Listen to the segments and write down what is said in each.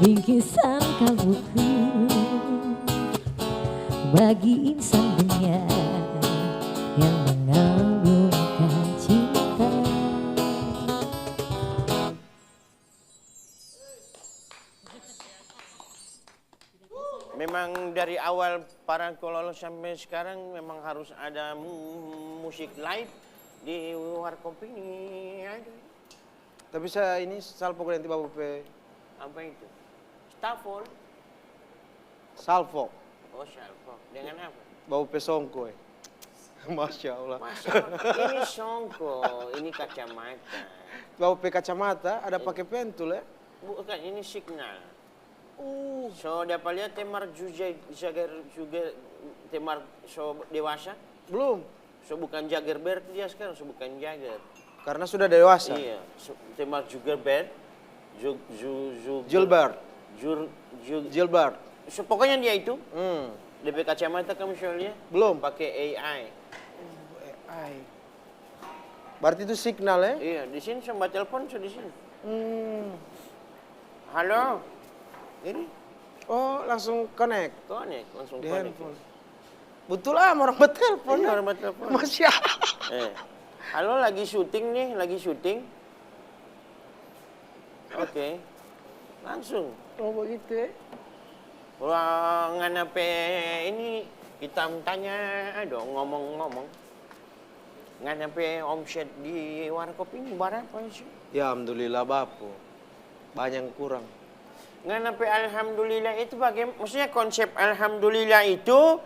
bingkisan kalbuku bagi insan dunia yang mengagumkan cinta. Memang dari awal para kolol sampai sekarang memang harus ada musik live di warkop ini. Aduh. Tapi saya ini salvo nanti Bapak P. Apa itu? Stafford? Salvo. Oh, salvo. Dengan apa? Bapak P songko. Masya Allah. Masya Allah. Ini songko, ini kacamata. Bapak P kacamata ada pakai pentul ya? Bukan, ini signal. So dapat lihat temar juga temar so dewasa? Belum. So bukan Jagerbert dia sekarang, so bukan Jager. Karena sudah dewasa. Iya, so, temar Jagerbert, Gilbert. Gilbert. So pokoknya dia itu. DP kacamata kamu soalnya? Belum. Pakai AI. AI. Berarti itu signal ya? Iya, di sini sama telepon so di sini. Halo. Ini? Oh, langsung connect. Connect, langsung Di connect. handphone. Betul lah, orang bertelepon. Iya, orang bertelepon. Masya Allah. Halo, lagi syuting nih, lagi syuting. Oke. Langsung. Oh, begitu ya? Wah, nganape ini kita tanya dong ngomong-ngomong. Nganape omset di warkop ini berapa sih? Ya, alhamdulillah Bapu. Banyak yang kurang. Nganape alhamdulillah itu bagaimana? Maksudnya konsep alhamdulillah itu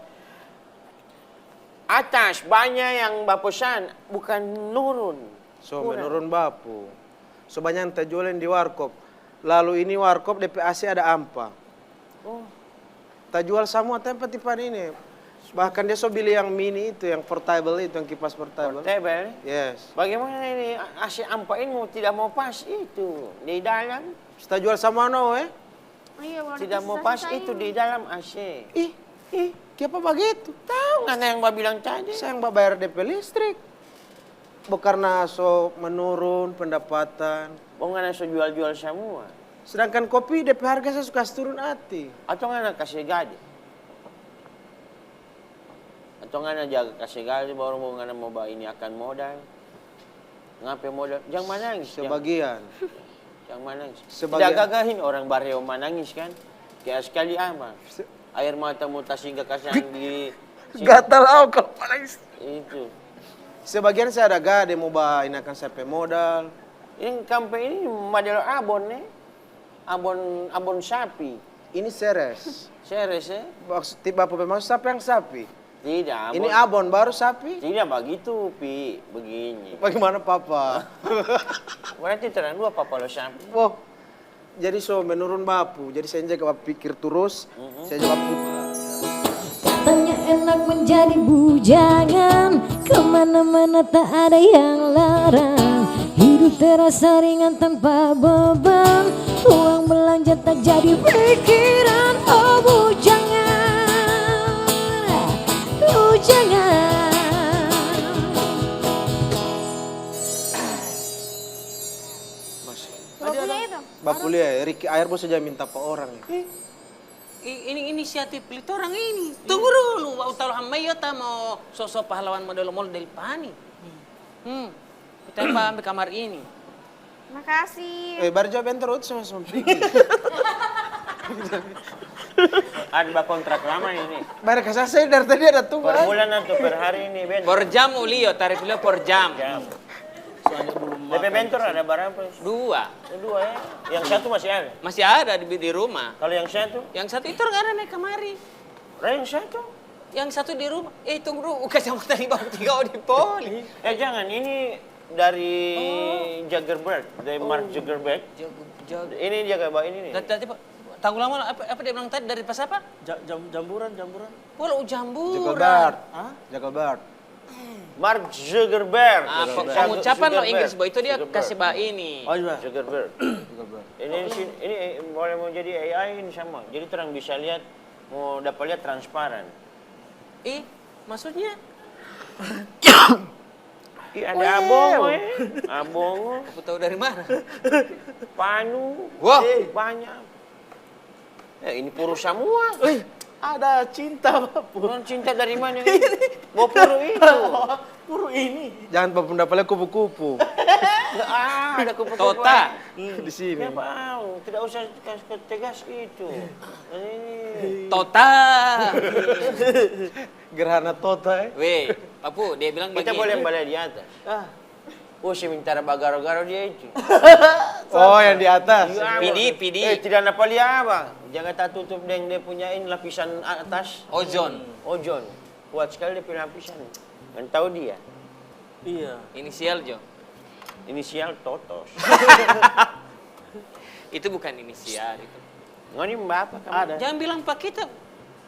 atas banyak yang bapesan, bukan nurun. So, menurun Bapu. So, banyak yang terjualan di warkop. Lalu ini warkop DPAC ada ampa. Oh. Terjual semua tempat tipan ini. Bahkan dia so beli yang mini itu, yang portable itu, yang kipas portable. Portable? Yes. Bagaimana ini AC ampa ini mau tidak mau pas itu di dalam? Kita jual sama no Iya, Tidak mau pas itu di dalam AC. Ih, kenapa begitu? Tahu nggak yang Mbak bilang tadi? Saya yang bayar DP listrik. Bukan so menurun pendapatan. Bukan so jual-jual semua. Sedangkan kopi DP harga saya suka turun hati. Atau nggak kasih gaji? Atau nggak jaga kasih gaji baru mau nggak mau bawa ini akan modal. Ngapain modal? Jangan menangis. Sebagian. Jangan menangis. Sebagian. Tidak gagahin orang barrio menangis kan? Kayak sekali ama. Air mata mutas hingga kasihan di sini. Gatal aku kalau menangis. Itu. Sebagian saya ada gade mau bawa ini akan saya modal. Ini kampung ini model abon nih. Abon sapi. Ini seres. Serius ya? Maksud tiba apa maksud sapi yang sapi? Tidak. Ini abon baru sapi? Tidak begitu, Pi. Begini. Bagaimana Papa? Berarti terang dua papa lo sapi. Oh, jadi so menurun Bapu. Jadi saya jaga pikir terus. Saya jawab Katanya enak menjadi bujangan, kemana-mana tak ada yang larang. Hidup terasa ringan tanpa beban, uang belanja tak jadi pikiran. Oh bujangan, bujangan. Bapunya itu. Bapu lihat, Ricky Air bos saja minta ke orang ya. Ini inisiatif pelit orang ini. Tunggu dulu, utalo hamay ta mau sosok pahlawan model-model pani. Kita ambil kamar ini. Makasih. Baru jawab yang terus sama Ricky. Ada kontrak lama ini. Baru kasih saya dari tadi ada tuh. Per bulan atau per hari ini, Ben? Per jam Ulio, tarif beliau per jam. DP bentor ada berapa? Dua. Dua ya. Yang satu masih ada. Masih ada di rumah. Kalau yang satu? Yang satu itu nggak ada naik kamari. Yang satu? Yang satu di rumah. Tunggu dulu, kacamata di bawah 3 di poli. Jangan, ini dari Jagerbert, dari Mark Jagerbert. Ini jaga bawa ini nih. Tadi tanggung lama apa dia bilang tadi dari pas apa? Jamburan. Walau jamburan. Jagelbert. Jagelbert. Mark Zuckerberg. Pengucapan lo Inggris bahwa itu dia kasih bah ini. Oh iya. Zuckerberg. Ini boleh mau jadi AI ini sama. Jadi terang bisa lihat, mau dapat lihat transparan. Maksudnya? Ada abongo ya. Abongo. Aku tahu dari mana? Panu. Wah. Banyak. Ini puru semua. Ada cinta Bapu. Orang cinta dari mana ini? Bawa puru itu. Puru ini. Jangan Bapu dapat kupu-kupu Ada kupu-kupu. Tota. di sini. Ya mau, tidak usah tegas itu. Ini. Tota. Gerhana Tota Weh, Papu, dia bilang Kita begini. boleh balik di atas. Oh, sementara bagaro-garo dia itu. Oh, yang di atas. Iya, Pidi. tidak apa lihat bang. Jangan tak tutup dengan dia punya ini lapisan atas. Ozon. Ozon. Kuat sekali dia punya lapisan. Kan tahu dia. Iya. Inisial Jo. Inisial Totos. Itu bukan inisial itu. Ngoni mbak apa kamu? Ada. Jangan bilang Pak kita.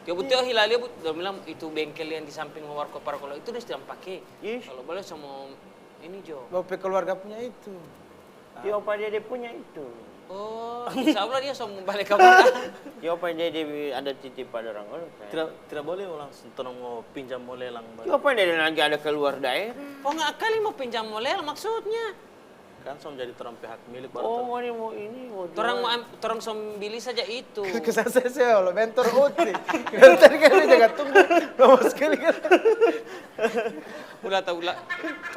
Ya betul Hilali dia bilang itu bengkel yang di samping warkop Parkolo itu dia sedang pakai. Yes. Kalau boleh sama ini Jo. Bapak keluarga punya itu. Ya opa dia punya itu. Oh, insya Allah dia sama balik ke mana? Ya opa dia ada titip pada orang orang. Tidak boleh langsung tolong mau pinjam mau lelang. Ya opa dia lagi ada keluar daerah. Oh nggak kali mau pinjam model maksudnya. Kan sama jadi orang pihak milik baru. Oh, ngoni mau ini mau jual. Torang beli saja itu. Kesan saya lo bentor uti. Bentar kali jaga tunggu. Lama sekali kan. Ulah tahu lah.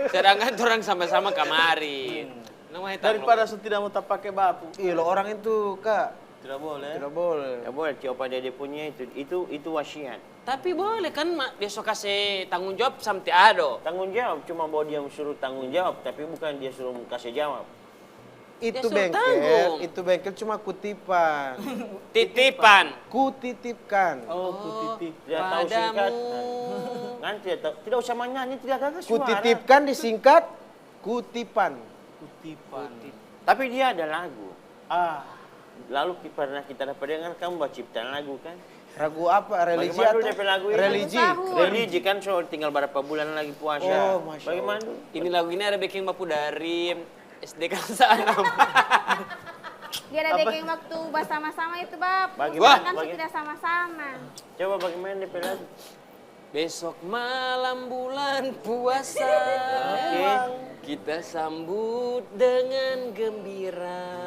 Sedangkan orang sama-sama kamarin. Namanya tak Daripada tidak mau tak pakai Bapu. Iya lo orang itu kak. Tidak boleh. Tidak boleh. Ya boleh, ya opa dia punya itu wasiat. Tapi boleh kan dia so kasih tanggung jawab sampai ado. Tanggung jawab cuma bahwa dia suruh tanggung jawab, tapi bukan dia suruh kasih jawab. Itu suruh tanggung. bengkel cuma kutipan. Titipan. Kutitipkan. Oh, kutitip. Tidak tahu Padamu. singkat. Nanti tidak usah menyanyi, tidak ada suara. Kutitipkan disingkat kutipan. Kutipan. Tapi dia ada lagu. Lalu Pernah kita dapat dengar kamu buat ciptaan lagu kan? Ragu apa? Religi Bagaimana atau dulu DP lagu ini? religi? Religi kan so tinggal berapa bulan lagi puasa. Oh, Masya Bagaimana dulu? Ini lagu ini ada backing Bapu dari SD kelas 6. Dia ada baking waktu bersama-sama itu, Bab. Bagaimana? Kan tidak sama-sama. Coba bagaimana DP lagu? Besok malam bulan puasa. Kita sambut dengan gembira.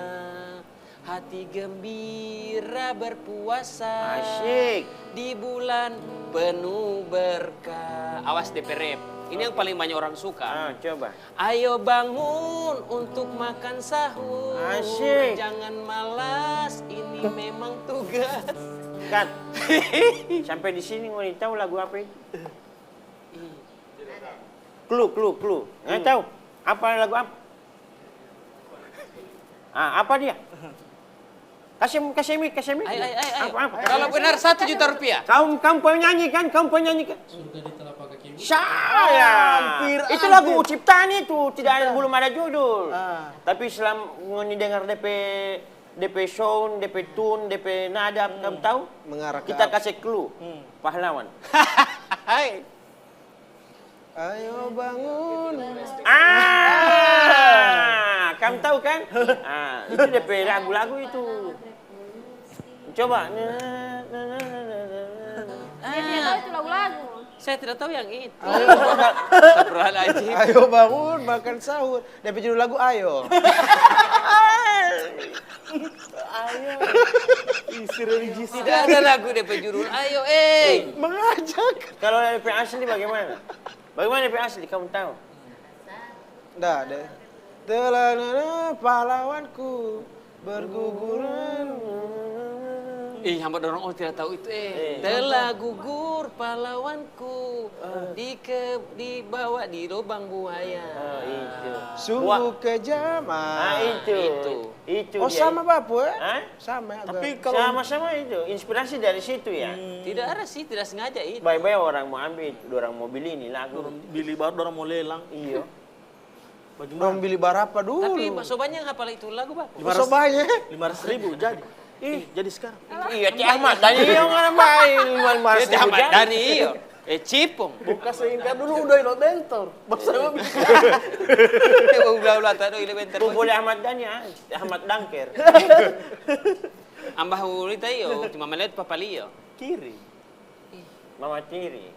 Hati gembira berpuasa. Asyik. Di bulan penuh berkah. Awas DP rap. Ini yang paling banyak orang suka. Coba. Ayo bangun untuk makan sahur. Asyik. Jangan malas, ini memang tugas. Kat. Sampai di sini mau tahu lagu apa itu? Clue. Nggak tahu. Apa lagu apa? Apa dia? Kasih mic. Ayo. Apa? Kalau benar 1 juta rupiah. Kamu penyanyi kan? Saya. Itu lagu ciptaan itu, belum ada judul. Tapi selama ngoni dengar DP sound, DP tune, DP nada, kamu tahu? Mengarah ke Kita apa? kasih clue. Pahlawan. Hai. Ayo bangun. Kamu tahu kan? Itu DP lagu-lagu itu. Coba. Dia tidak tahu itu lagu-lagu. Saya tidak tahu yang itu. Astagfirullahaladzim. Ayo bangun makan sahur. DP judul lagu Ayo. isi religi. Tidak ada lagu DP judul. Ayo, Mengajak. Kalau DP asli bagaimana? Bagaimana DP asli? Kamu tahu? Dah deh. Telah pahlawanku berguguran. Hamba dorong tidak tahu itu. Telah gugur pahlawanku dibawa di lubang buaya. Itu. Sungguh kejam. Itu. Oh dia. sama Bapu ya? Hah? Sama. Tapi agak. kalau Sama-sama itu. Inspirasi dari situ ya. Tidak ada sih, tidak sengaja itu. Baik-baik orang mau ambil, orang mau beli ini lagu. bili baru orang mau lelang. Iya. Belum beli berapa dulu? Tapi sobannya hafal itu lagu, Pak. Masa banyak? 500.000 jadi. Jadi sekarang. Iya, Ci Ahmad. Tadi yang mana main Dia Ahmad Dhani iyo. Cipong. Buka sehingga dulu udah ilo bentor. Bangsa gue Ulah tadi ile bentar. boleh Ahmad Dhani, Ahmad Dangker. Ambah ulita iyo, cuma melihat papalio. kiri. Mama Tiri.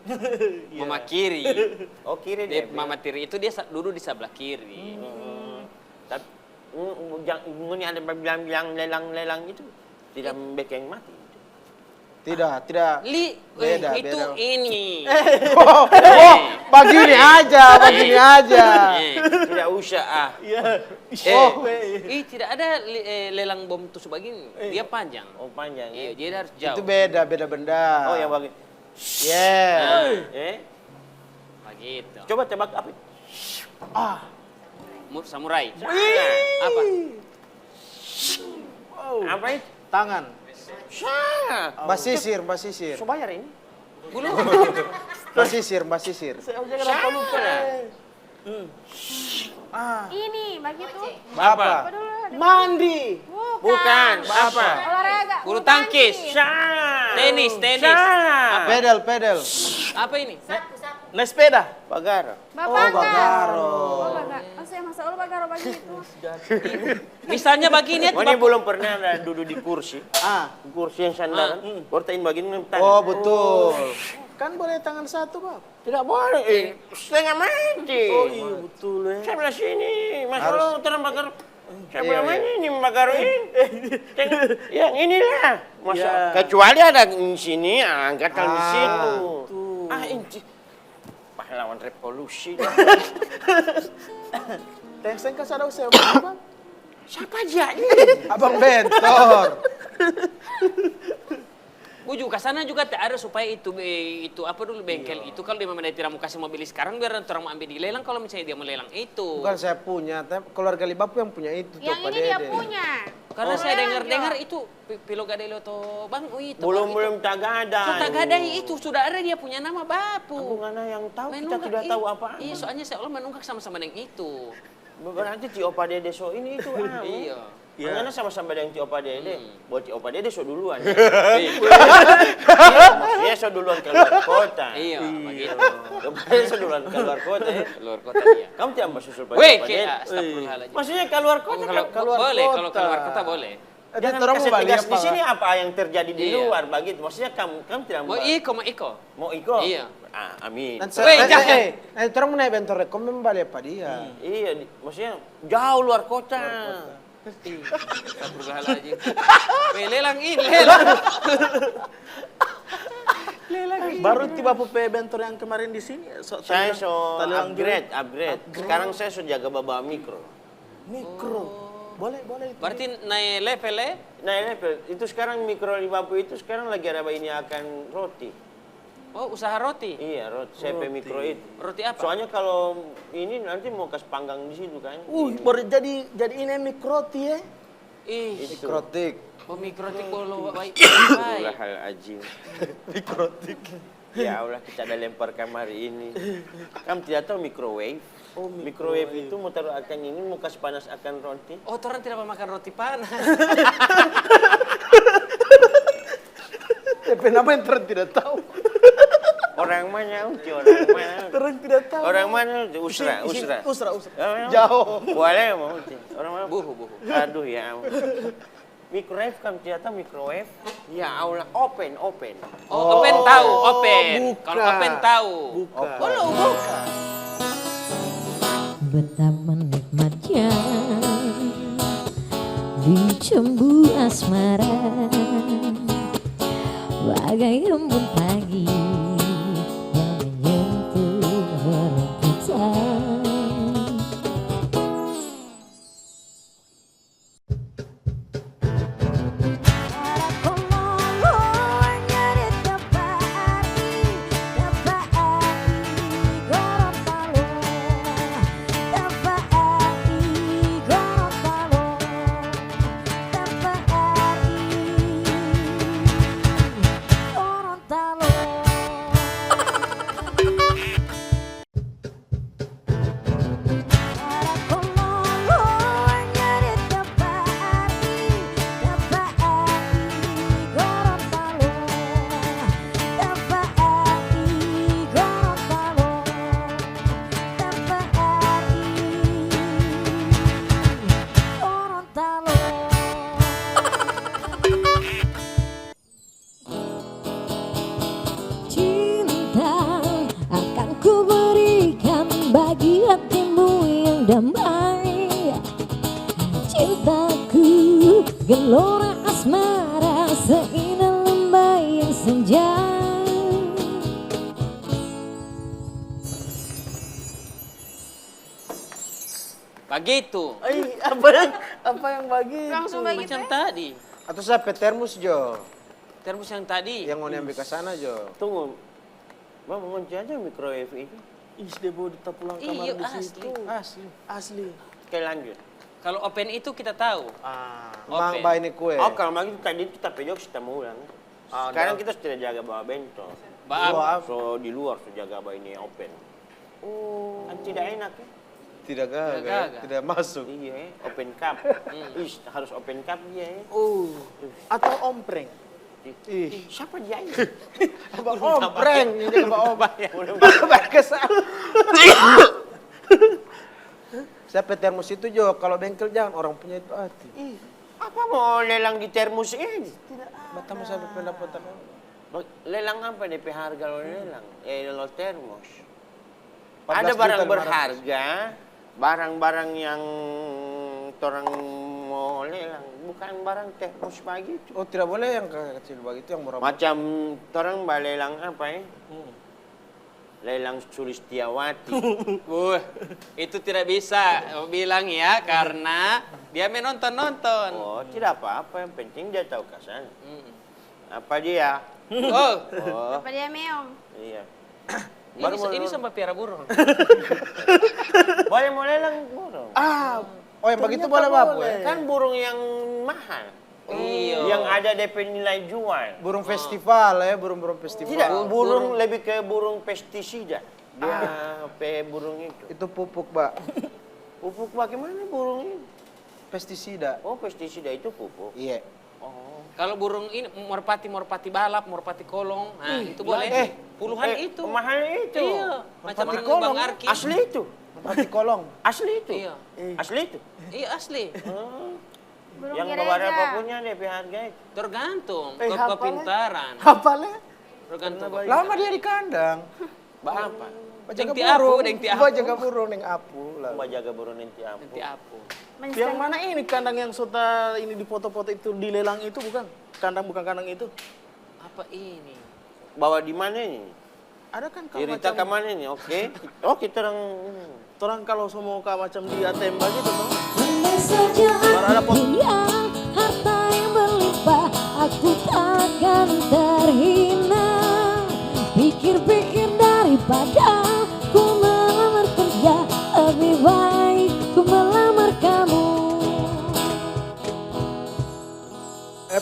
Mama kiri. Oh, kiri dia. Mama tiri itu dia duduk di sebelah kiri. Tapi ini ada bilang-bilang lelang-lelang itu tidak bekeng mati. Tidak. Beda. itu ini. Oh, begini aja. Tidak usah ah. Tidak ada lelang bom tusuk begini. Dia panjang. Oh panjang. Iya, jadi harus jauh. Itu beda benda. Oh yang bagi. Yeah. Begitu. Coba tebak apa? Samurai. Apa? Apa itu? Tangan. Syah. Basisir. So bayar ini? Belum. Basisir. Ini, begitu. Apa? Dulu ada. Mandi. Bukan. Apa? Olahraga. Bulu tangkis. Syah. Tenis. Syah. Pedal. Apa ini? Naik sepeda. Bagaro. Bagaro. Masa Allah bagaro begitu. Misalnya begini. Ini belum pernah ada duduk di kursi. Kursi yang sandaran. Portain begini tangan. Oh betul. Kan boleh tangan satu, Bang. Tidak boleh. Setengah mati. Oh iya betul ya. Saya belah sini. Mas Allah terang bagaro. Saya belah mana ini bagaro ini? Yang inilah. Masa kecuali ada di sini, angkatan di situ. Ini pahlawan revolusi. Tengseng kasih ada usaha Bang. Siapa aja ini? Abang Bentor. Gue juga kesana juga tak ada supaya itu apa dulu bengkel itu kalau dia memang tidak mau kasih mobil sekarang biar orang mau ambil dilelang kalau misalnya dia mau lelang itu. Bukan saya punya, tapi keluarga Libapu yang punya itu. Yang ini dia punya. Karena saya dengar itu Pilo Gadelo to Bang itu. Belum tagada. Tak ada itu sudah ada dia punya nama Bapu. Mana yang tahu kita Menunggak, tidak tahu apa. Iya soalnya saya Allah menunggak sama-sama dengan itu. Berarti Ci Opa Dede so ini itu. Iya. Karena sama-sama dengan Ci Opa Dede. Buat Ci Opa Dede so duluan. Maksudnya so duluan keluar kota. Iya, begitu. Kemarin so duluan keluar kota ya. Keluar kota dia. Kamu tidak mau susul Pak Weh, Opa Dede. astagfirullahaladzim. Maksudnya keluar kota. Kalau boleh, kalau keluar kota boleh. Jangan orang kasih mau balik tegas apa, di sini apa yang terjadi di Iya. luar begitu. Maksudnya kamu tidak Mau Iko. mau ikut. Iya. Amin. Nanti orang mau naik Bentor rekom membalik apa dia? Iya, maksudnya jauh luar kota. Astagfirullahaladzim. Lelang ini, lelang. Baru tiba Pupe Bentor yang kemarin di sini. Saya so Taliang upgrade. Sekarang saya so jaga bawa mikro. mikro. Boleh. Berarti naik level ya? Nah, itu sekarang mikro di Bapu itu sekarang lagi ada ini akan roti. Oh, usaha roti? Iya, roti. CP mikro itu. Roti apa? Soalnya kalau ini nanti mau kasih panggang di situ kan. Baru jadi ini mikroti ya. Ih, Mikrotik. oh mikrotik bolo baik. Itulah hal ajib. Mikrotik. Ya Allah, kita ada lempar kamar ini. Kamu tidak tahu microwave? Microwave itu mau taruh akan ini, mau kasih panas akan roti. Oh, orang tidak makan roti panas. Kenapa yang terang tidak tahu? Orang mana? Orang mana? Terang tidak tahu. Orang mana? Usra. Jauh. Boleh mau. Orang mana? Buhu. Aduh ya ampun. Microwave kamu tidak tahu microwave? Ya Allah, open. Oh, open tahu, open. bukan. Kalau open tahu. Bukan. Bukan. Betapa nikmatnya dicembu asmara, bagai embun pagi yang menyentuh relung kita. Damai cintaku, gelora asmara seindah lembah yang Begitu. Apa yang bagi? Langsung begitu Macam ya? tadi. Atau sampai termos Jo, Termos yang tadi. yang mau ambil ke sana Jo. Tunggu. Bang, mau aja microwave itu. Is dia bawa kita pulang kamar Iya, di situ. asli. Asli. Oke, lanjut. Kalau open itu kita tahu. Mang Open. ba ini kue. Oh, kalau begitu tadi kita pejok kita mau ulang. Sekarang kita sudah jaga bawa bentol. Baap. So di luar sudah jaga bawa ini open. Kan tidak enak ya? Tidak gagal, gagal. tidak masuk. Iya, open cup. Ih, harus open cup dia ya. Atau ompreng. Ih, Siapa dia ini? Abang Ompreng, ini Abang Ompreng. Udah Kesal. Sampai termos itu Jo, kalau bengkel jangan orang punya itu hati. Apa mau lelang di termos ini? Matamu sampai pendapatan. Lelang apa DP harga lo lelang? Lo termos. 14 Ada barang juta, 500. berharga, barang-barang yang orang mau lelang, bukan barang termos begitu. Oh tidak boleh yang kecil begitu, yang murah. Macam orang lelang apa ya? Lelang Sulistiawati. Wah, itu tidak bisa bilang ya karena dia menonton-nonton. Oh, tidak apa-apa, yang penting dia tahu kasar. Apa dia? Oh, Oh, Apa dia meong? iya. ini sama piara burung. Boleh mau lelang burung. Oh yang begitu boleh Bapu ya? Kan burung yang mahal. Iya. Yang ada DP nilai jual. Burung festival ya, burung-burung festival. Tidak, burung lebih ke burung pestisida. Dia burung itu. Itu pupuk, Mbak. Pupuk bagaimana burung ini? Pestisida. Oh, pestisida itu pupuk. Iya. Oh. Kalau burung ini merpati balap, merpati kolong, nah itu boleh. Puluhan itu. Mahal itu. Iya, macam Merpati orang kolong, Bang Arki. Asli itu. Merpati kolong. Asli itu. Iya. Asli itu. Iya asli. Burung Yang gereja. berapa punya DP harga itu? Tergantung hafalnya. kepintaran. Hafalnya? Tergantung. Lama dia di kandang. Berapa? Deng ti apu, deng ti apu. Jaga burung neng apu. lah. Mbak jaga burung nanti apa? Nanti apu. Yang mana ini kandang yang Sota ini di foto-foto itu dilelang itu bukan? Kandang bukan kandang itu. Apa ini? Bawa di mana ini? Ada kan kalau Cerita ke macam mana ini? Oke. Oh, kita orang orang kalau semua macam di ATM gitu toh. Andai saja ada pot- dia harta yang berlimpah, aku takkan terhina. Pikir-pikir daripada ku melamar kerja, lebih baik ku melamar kamu.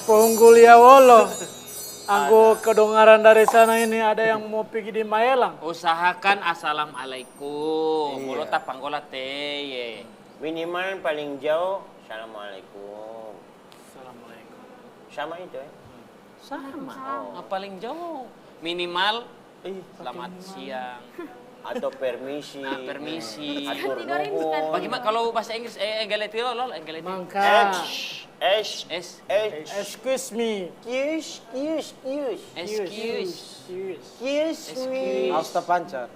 Pengunggul ya wolo. Aku kedengaran dari sana ini ada yang mau pergi di Magelang. Usahakan assalamualaikum. Mulut tak panggola teh. minimal paling jauh assalamualaikum. Assalamualaikum. Sama itu ya. Sama. Paling jauh minimal selamat siang. Atau permisi. Permisi. Atur Tidurin nuhun. sekali. Bagaimana kalau bahasa Inggris enggeletiro lol enggeletiro. Mangka. S. S. Excuse me. Excuse me. Austa pancar.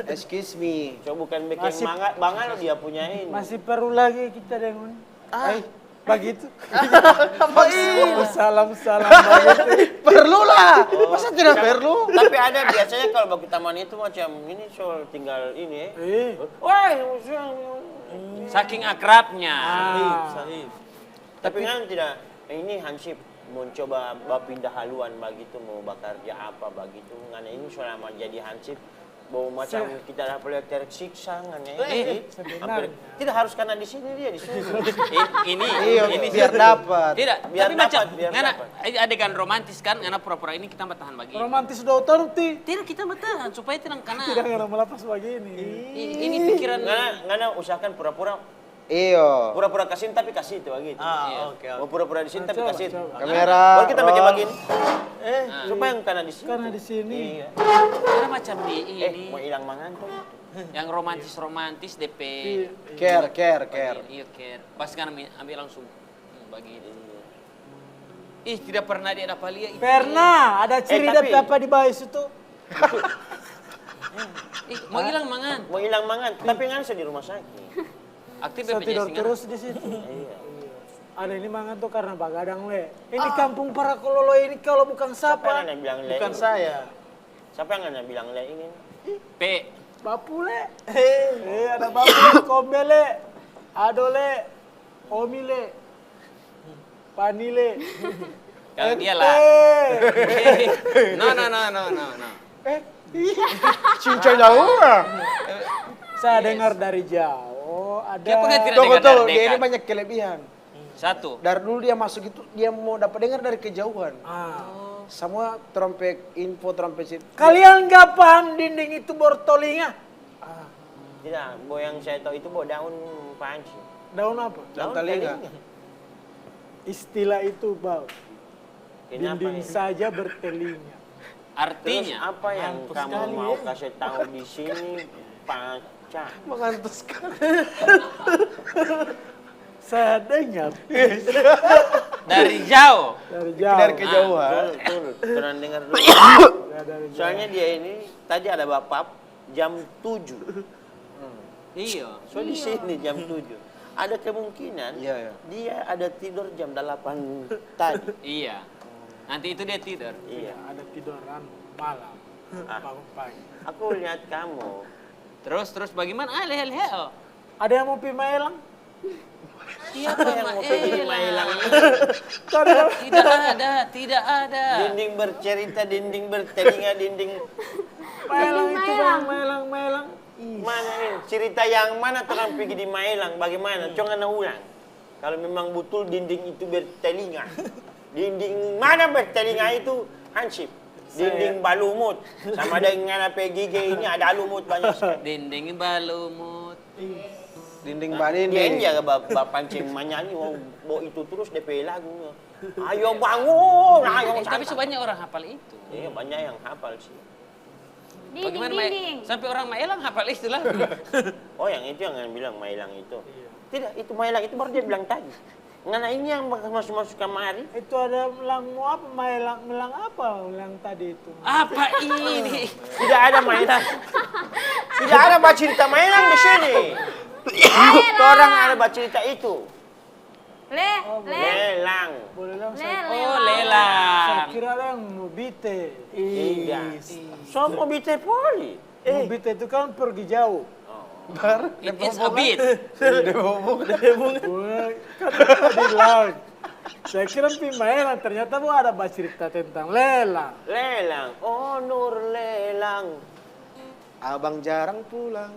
Excuse me. Coba bukan bikin Masih- bangal dia punya ini. Masih perlu lagi kita dengan begitu. Salam begitu. Perlu lah. Masa tidak perlu? Tapi ada biasanya kalau bagi taman itu macam ini soal tinggal ini. Wah, Saking akrabnya. Sahih. tapi kan tidak. Ini Hansip mau coba pindah haluan begitu mau bekerja apa begitu. Ngana ini selama jadi Hansip mau macam kita dapat tersiksa ngana hampir tidak harus karena di sini dia di sini. Ini Iya, biar dapat. Tidak, Biar tapi dapat, macam biar ngana dapat. adegan romantis kan, ngana pura-pura ini kita bertahan bagi. Romantis dokter ti. Tidak kita bertahan supaya tenang Tidak karena ada melepas begini. ini pikiran Ngana usahakan pura-pura Iyo. pura-pura kasih tapi kasih itu begitu. Oke. Mau pura-pura di sini tapi kasih. Kamera. Baru kita roll. bagi-bagi. Supaya yang karena di sini. Karena di sini. Iya. karena macam di ini Mau hilang mangan tuh. yang romantis DP. Care. Iya care. Pas kan ambil langsung bagi ini. Ih tidak pernah dia dapat lihat itu. Pernah ada ciri tapi- apa di bawah itu? Ih, mau hilang mangan. Mau hilang mangan, tapi nggak bisa di rumah sakit. Aktif Saya tidur BPJS terus di situ. Iya. Ada ini mangan tuh karena bagadang le. Ini kampung para kololo ini kalau bukan Siapa siapa. yang bilang le? Bukan ini? saya. Siapa yang nggak bilang le ini? P. Bapule. Ada bapule, kombele, adole, omile, panile. Kalau dia lah. No. Cincang jauh. Saya dengar dari jauh ada. Dia pengen tidak Tunggu, dengar dari dia ini dekat. banyak kelebihan. Satu. Dari dulu dia masuk itu, dia mau dapat dengar dari kejauhan. Semua trompet, info trompet itu. Kalian nggak paham dinding itu bortolinga? Tidak, Bo yang saya tahu itu Bo daun panci. Daun apa? Daun telinga. Istilah itu bau. Kenapa Dinding ini? saja bertelinga. Terus Artinya, apa yang Ngantuk kamu sekali, mau ya. kasih tahu di sini, Paca? Mengantuk sekali. Saya dengar dari jauh. dari jauh. Dari kejauhan. Turun dengar dulu. Saya dari jauh. Soalnya dia ini tadi ada bapak jam 7. Iya. So di sini jam 7. Ada kemungkinan Iya. dia ada tidur jam 8 tadi. Iya. Nanti itu dia tidur. Iya. Ada tiduran malam, bangun pagi. Aku lihat kamu. Terus bagaimana? Lehe. Ada yang mau pi Maelang? Siapa yang mau pergi di Maelang ini? Tidak ada. Dinding bercerita, dinding bertelinga, dinding Maelang itu bang, Maelang. mana ini? Cerita yang mana orang pergi di Maelang? Bagaimana? Jangan ulang. Kalau memang betul dinding itu bertelinga. Dinding mana bertelinga itu Hansip? Dinding balumut. Sama dengan PGG ini ada lumut banyak sekali. Dinding balumut. Dinding balik Dia ini. ini jaga bapak pancing menyanyi, mau itu terus DP lagunya. Ayo bangun, ayo Tapi santap. sebanyak orang hafal itu. Iya banyak yang hafal sih. Bagaimana Dinding. sampai orang Maelang hafal itu lah. Oh yang itu yang bilang Mailang itu. Tidak, itu Mailang itu baru dia bilang tadi. Ngana ini yang masuk kamari. Itu ada melang mau apa? Melang apa? Melang tadi itu. Apa ini? Tidak ada Mailang. Tidak ada baca cerita Mailang di sini. Itu orang ada baca cerita itu. Lelang. Boleh lang Oh, Saya lelang. kira ada yang mau bite. Iya. So mau bite poli. Mau bite itu kan pergi jauh. It is a bit. Boleh, kan di laut. Saya kira pi Maelang, ternyata bu ada cerita tentang lelang. Lelang. Oh Nur Lelang. Abang jarang pulang.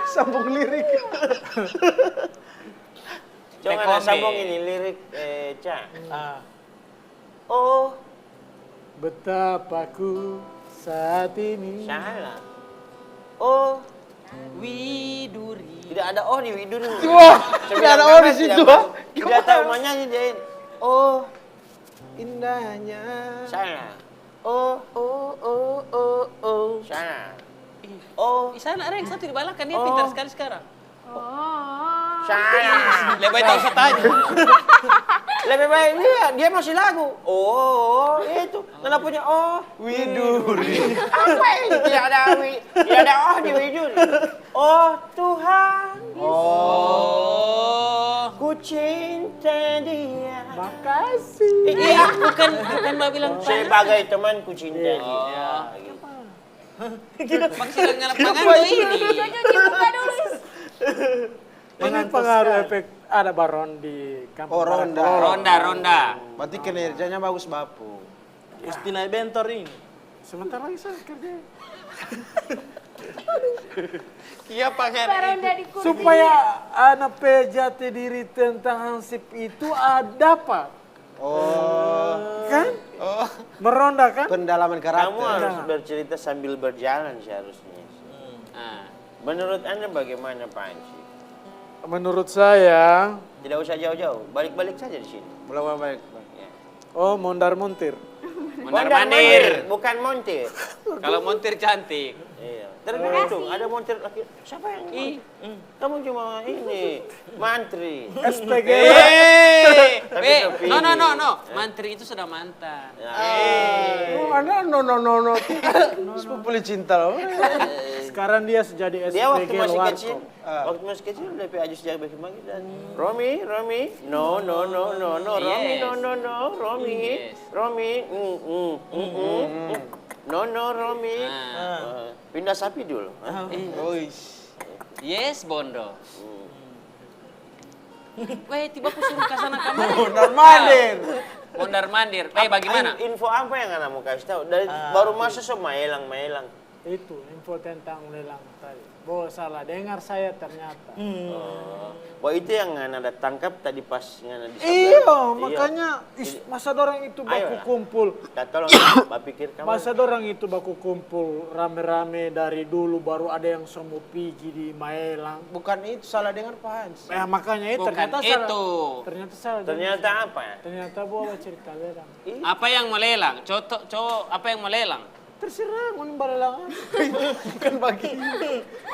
Sambung lirik. Jangan Tekome. sambung ini lirik Ca. Oh, betapa ku saat ini. Salah. Oh, Widuri. tidak ada oh di Widuri. Wah, tidak ada oh di situ. Tidak tahu menyanyi dia. Oh, indahnya. Salah. Oh. Salah. Oh, Isana Reng, satu di balak kan dia pintar sekali sekarang. salah. Lebih tahu saja. Lebih baik dia masih lagu. Oh, itu. Kenapa punya oh? Widuri. Apa ini? Tidak ada oh di Widuri. Oh Tuhan, Oh. ku cinta dia. Makasih. Iya, bukan Mbak bilang Sebagai temanku cinta dia. maksudnya ngelapangan tuh ini. Ini pengaruh efek ada baron di kampung. Oh, ronda. Ronda. Berarti kinerjanya bagus Bapu. Istinai bentor ini. Sebentar lagi saya kerja. Iya pangeran. Supaya anak jati diri tentang Hansip itu ada Pak. Oh, Kan? Meronda kan? pendalaman karakter. Kamu harus bercerita sambil berjalan seharusnya. Ah. Menurut Anda bagaimana Pak Ansi? Menurut saya, Tidak usah jauh-jauh, balik-balik saja di sini. Mulai balik. Ya. oh mondar montir. Mondar-mandir. Bukan montir. Kalau montir cantik. Iya. Tergantung, ada montir laki. Siapa yang kamu cuma ini mantri. SPG. Tapi No. Mantri itu sudah mantan. Oh, Anda no. Sepupuli cinta loh. Sekarang dia jadi SPG Dia waktu masih Warkop. kecil, lebih ajus jaga bagi manggil dan Romi, no, Romi, Yes. Romi, Yes. Romi, Nono, Romi. Pindah sapi dulu. Yes, Bondo. Weh, tiba aku suruh ke sana kemari. Mondar-mandir. Mondar-mandir. Bagaimana? Info apa yang anak mau kasih tahu? Dari baru masuk sama maelang. Itu info tentang lelang tadi. Bo salah dengar saya ternyata. Wah itu yang anak tangkap tadi pas ngana di Iya, makanya masa dorang itu baku Ayolah. kumpul. Tak tolong, Pak pikir kamu. Masa dorang itu baku kumpul rame-rame dari dulu baru ada yang semua pergi di Maelang. Bukan itu, salah dengar Pak Hans. Makanya itu Bukan ternyata itu. salah. Ternyata salah. Ternyata apa? Ternyata bawa cerita lelang. Apa yang melelang? Cowok apa yang melelang? Terserah mau balelang.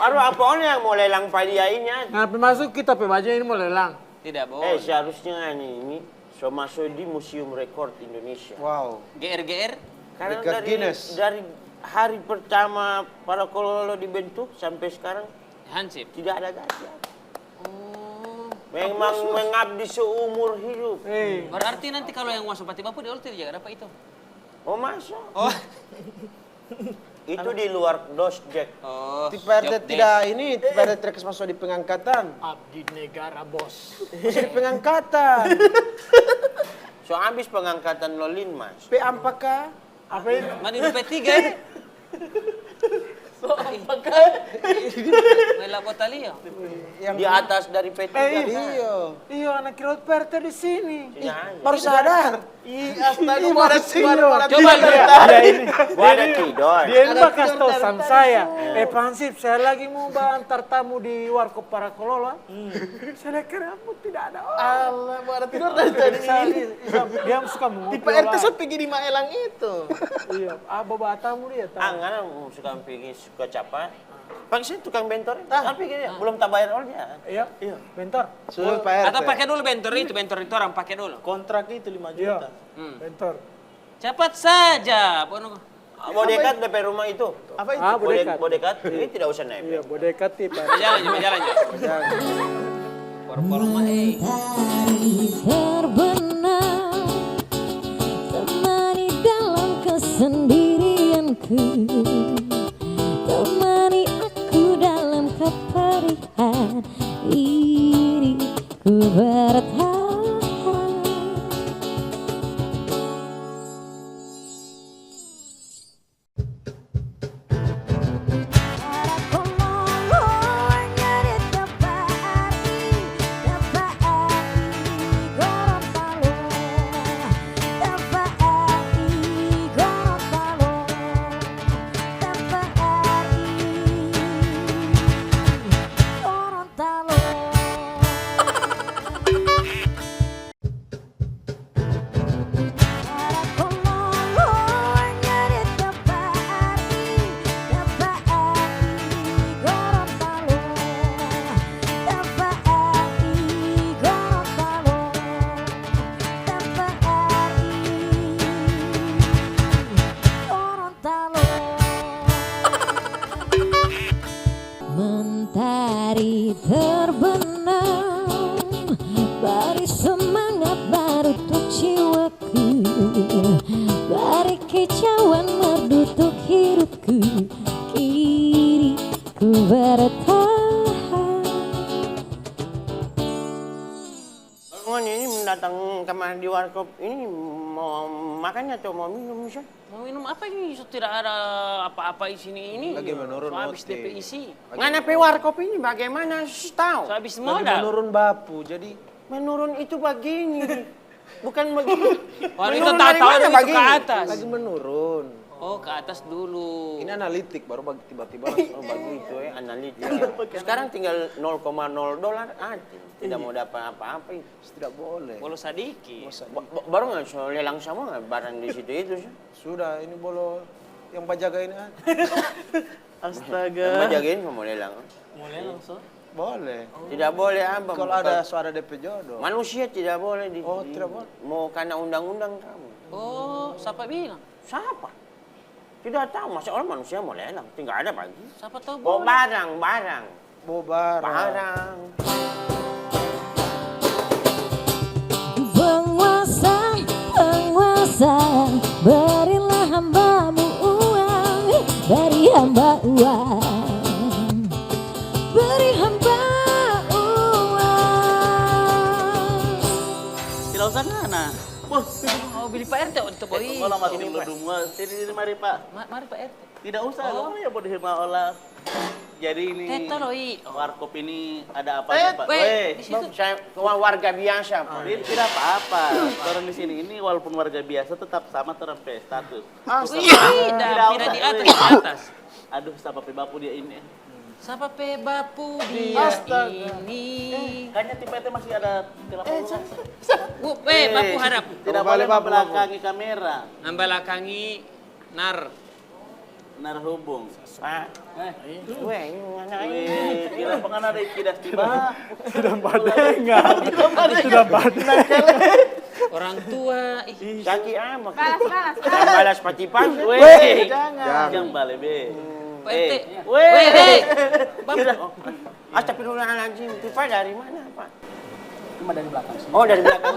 Baru apa yang mau lelang padiainya? Nah, masuk kita baju ini mau lelang. Tidak boleh. Seharusnya ini so masuk di Museum Rekor Indonesia. Wow. GR. Karena Dekat Guinness. dari hari pertama para kololo dibentuk sampai sekarang Hansip. tidak ada gajah. Memang mengabdi seumur hidup. Berarti nanti kalau yang masuk pati bapu dia tidak apa itu? Oh masa? Oh. Itu di luar dos Jack. Oh. Ti PRT tidak ini, ti PRT tidak masuk di pengangkatan. Abdi negara bos. Masih di pengangkatan. So habis pengangkatan Lolin mas. P apakah? Apa ini? Mandi P3 ya? Mela Botalio. Di atas dari P3. Iya. Iya, anak kirot PRT di sini. Baru sadar. Astaga, Coba lihat. Gua ada tidor. Dia ini bakal tahu sama saya. Pansip, saya lagi mau antar tamu di warkop para kololo. Saya kira kamu tidak ada orang. Allah, mau ada tidur dari tadi. Dia suka mau Di PRT sampai di Maelang itu. Iya, bawa tamu dia tahu. Angana suka pergi suka capa. Bang sih tukang bentor. Tapi dia belum tak bayar olnya. Iya, bentor. Sudah PRT. Atau pakai dulu bentor itu orang pakai dulu. Kontrak itu 5 juta. Iya, bentor. Cepat saja. Bono. Bodekat DP rumah itu. Apa itu? Bodekat. Bodekat ini tidak usah naik. Iya, bodekat tipe. Jalan. Por-por mah Mentari terbenam, temani dalam kesendirianku, temani aku dalam keperihan, diriku bertahan. Mentari terbenam, beri semangat baru untuk jiwaku, beri kicauan merdu untuk hidupku, kini ku bertahan. Bang ini mendatang kemari di warkop ini mau makan atau mau minum sih? Mau minum apa ini? So, tidak ada apa-apa di sini ini. Lagi menurun So, habis OT. DP isi. Ngana pe warkop ini bagaimana sih tahu? So, habis Lagi modal. menurun bapu, jadi Menurun itu begini. Bukan begini. Wah, itu Menurun tak dari tahu mana itu ke begini? atas. lagi menurun. Oh, ke atas dulu. Ini analitik baru tiba-tiba langsung Begitu ya analitik. Sekarang tinggal $0,0 aja. Tidak mau dapat apa-apa itu. tidak boleh. Bolo sadiki. Baru nggak so lelang semua nggak barang di situ itu sih. Sudah, ini bolo yang penjaga ini aja. Astaga. Yang jagain mau lelang. Mulai langsung. Boleh. Tidak boleh apa? Kalau ada suara DP jodoh. Manusia tidak boleh di. Oh, tidak boleh. Mau karena undang-undang kamu. Oh, siapa bilang? Siapa? Tidak tahu. Masa orang manusia mau lelang? Tinggal ada pagi. Siapa tahu Oh boleh. barang. Bobar. Barang. Penguasa, berilah hambamu uang. usah ngana. Oh, beli Pak RT untuk boi. Olah masukin lu semua. Sini mari Pak. Mari Pak RT. Tidak usah, ya boleh olah. Jadi ini Teto loi. warkop ini ada apa sih Pak? Di situ. Saya cuma warga biasa, Pak. Tidak apa-apa. Orang di sini ini walaupun warga biasa tetap sama terhadap status. Tidak di atas. Aduh, siapa bapu dia ini? Siapa bapu dia ini? Kayaknya tipe itu masih ada telepon. Bapu harap. Tidak boleh membelakangi kamera. Membelakangi Narhubung. Pak. Weh, ini mana ini? Kira pengen ada tidak tiba. Sudah badengan. Sudah badengan. orang tua. Sakit amat. Balas. Jangan balas patipan. Weh, jangan balik be. Pak RT. Weh. Astagfirullahaladzim. Tipa dari mana, Pak? Cuma dari belakang sini. Oh, dari belakang.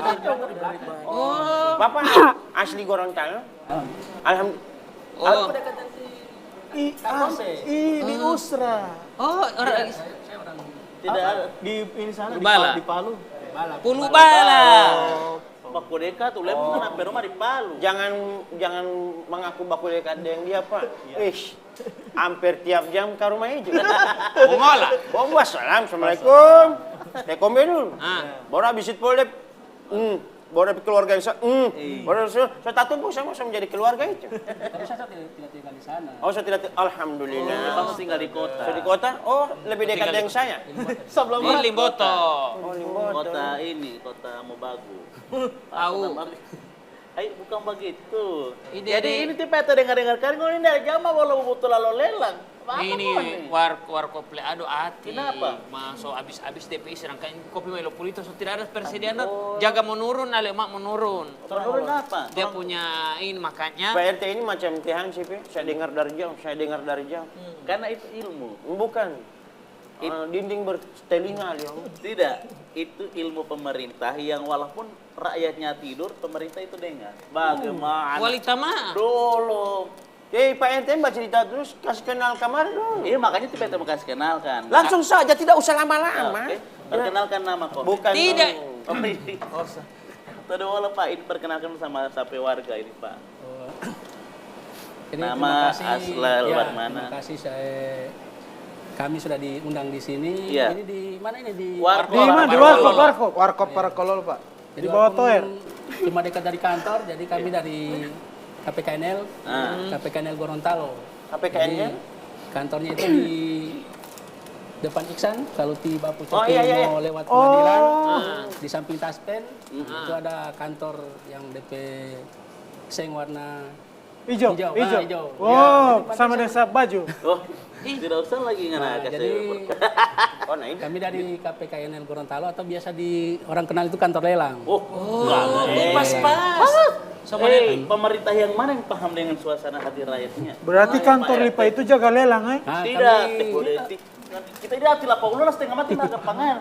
Oh. Bapak asli Gorontalo? Alhamdulillah. Oh. Di Usra. Oh, orang Tidak Di ini sana Bala. di Palu. Pulu bala. Baku dekat tuh lem kan hampir rumah di Palu. Jangan mengaku baku dekat dengan dia, Pak. Ish, hampir tiap jam ke rumah itu. Mongola. Waalaikumsalam. Assalamualaikum. Rekomend dulu. Baru habis itu boleh. Baru keluarga yang baru saya tahu bu sama menjadi keluarga itu. Tapi saya tidak tinggal di sana. Oh, saya tidak. Alhamdulillah. Kamu tinggal di kota. Saya di kota. Oh, lebih dekat dengan saya. Di Limboto. Oh, Limboto. Kota Mobagu. Tahu. Ayo bukan begitu. Ide- Jadi ini tipe itu dengar kan ini dari jam walau butuh lalu lelang. Ini warkop le ado ati. Kenapa? Masuk habis DPI serangkaian kopi Milo Pulito so tidak ada persediaan. Jaga menurun, ale mak menurun. Menurun apa? Dia punya ini makanya. Pak RT ini macam Tihan sih, Pak. Saya dengar dari jauh. Karena itu ilmu. Bukan. Dinding bertelinga, Leong. Tidak, itu ilmu pemerintah yang walaupun rakyatnya tidur, pemerintah itu dengar. Bagaimana? Kualitas mah. Dulu. Pak RT mbak cerita terus, kasih kenal kamar dong. Iya makanya tipe itu kasih kenalkan. Langsung saja, tidak usah lama-lama. Oke. Perkenalkan nama kok. Bukan. Tidak. Oh, ini. Tadi wala Pak, ini perkenalkan sama sampai warga ini Pak. Jadi, Nama, terima kasih. asal, luar mana? Terima kasih kami sudah diundang di sini. Iya. Ini di mana ini? Di Warkop. Di mana? Di warkop. Warkop Parakolol, Pak. Jadi Di bawah walaupun toer. Cuma dekat dari kantor, jadi kami dari KPKNL, KPKNL Gorontalo. KPKNL? Jadi, kantornya itu di depan Iksan, kalau tiba Oh, iya. mau lewat pengadilan, di samping Taspen, itu ada kantor yang DP seng warna Hijau. hijau. Wow, sama dengan baju. Oh, tidak usah lagi Nah, ngana jadi Oh, nah ini. kami dari KPKNL Gorontalo atau biasa di orang kenal itu kantor lelang. Pas. Pemerintah yang mana yang paham dengan suasana hati rakyatnya? Berarti kantor LIPA itu jaga lelang, eh? Nah, Tidak, kami- politik. Kita tidak tidak paulah setengah mati naga pangan.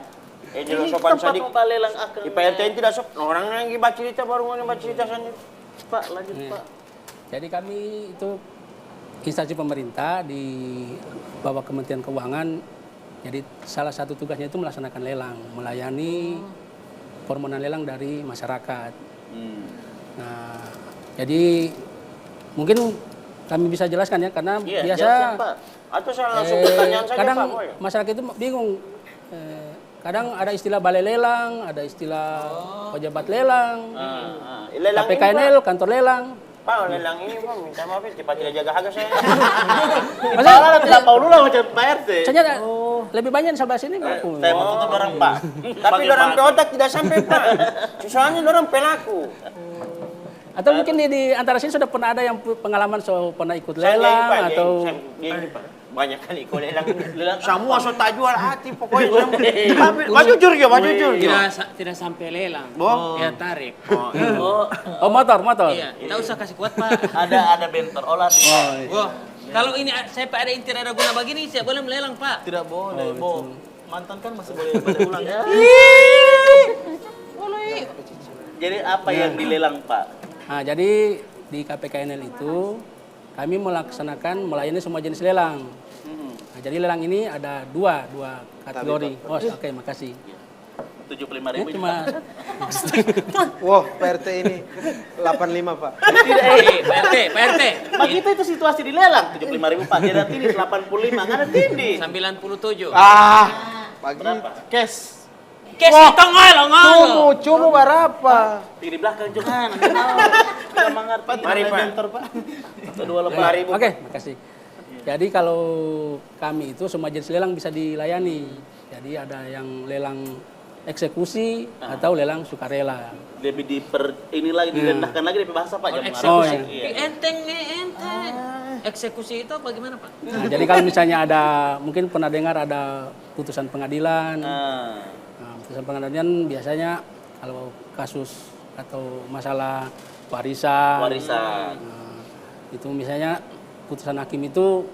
Jelas Ini sopan tempat sadik. pembalelang akan. Di Pak RT ini tidak sopan. Orang yang baca cerita baru mau baca cerita sendiri. Pak, lanjut Pak. Jadi kami itu instansi pemerintah di bawah Kementerian Keuangan. Jadi salah satu tugasnya itu melaksanakan lelang, melayani permohonan lelang dari masyarakat. Nah, jadi mungkin kami bisa jelaskan ya karena Iya, biasa jelaskan, Pak. Atau saya langsung pertanyaan saja, kadang Pak. Boleh? masyarakat itu bingung. Kadang ada istilah balai lelang, ada istilah pejabat lelang, Lelang ini, KPKNL, kantor lelang. Pak, lelang ini, Pak, minta maaf ya, cepat tidak jaga harga saya. Masalah tidak paulah macam Pak RT. Saya lebih banyak di sebelah sini. Saya mau tutup orang Pak. Tapi orang pe otak tidak sampai, Pak. Soalnya orang pelaku. Atau mungkin di antara sini sudah pernah ada yang pengalaman pernah ikut Saya lelang Pak, atau dia ini, Pak. Banyak kali ikut lelang. Semua so tak jual hati pokoknya. Tapi jujur ya, jujur ya. Tidak sampai lelang. Boh. Ya tarik. oh motor. Iya, tidak usah kasih kuat Pak. Ada bentor olah. Wah, kalau ini saya Pak ada yang tidak ada guna begini, saya boleh melelang Pak. Tidak boleh, Bo. Mantan kan masih boleh ulang ya. Jadi apa yang dilelang Pak? Nah, jadi di KPKNL itu kami melayani semua jenis lelang. Nah, jadi lelang ini ada dua kategori. Oh, oke, makasih. 75.000 cuma Wah, PRT ini 85, Pak. Tidak, Pak RT. Mak kita itu situasi di lelang 75.000 Pak. Jadi ini 85, nggak ada tindi. 97. Pagi. Berapa? Cash. Kes itu ngolo. Cumu berapa? Di belakang jangan. Tidak mengerti. Mari, Pak. Pak. Kedua lembar. Oke, makasih. Jadi kalau kami itu semua jenis lelang bisa dilayani. Jadi ada yang lelang eksekusi atau lelang sukarela. Lebih ini lagi direndahkan lagi dari bahasa Pak. Jangan Eksekusi. marah. Iya. Enteng. Eksekusi itu bagaimana, Pak? Nah, jadi kalau misalnya ada, mungkin pernah dengar ada putusan pengadilan. Ah. Nah, putusan pengadilan biasanya kalau kasus atau masalah warisan. Nah, itu misalnya putusan hakim itu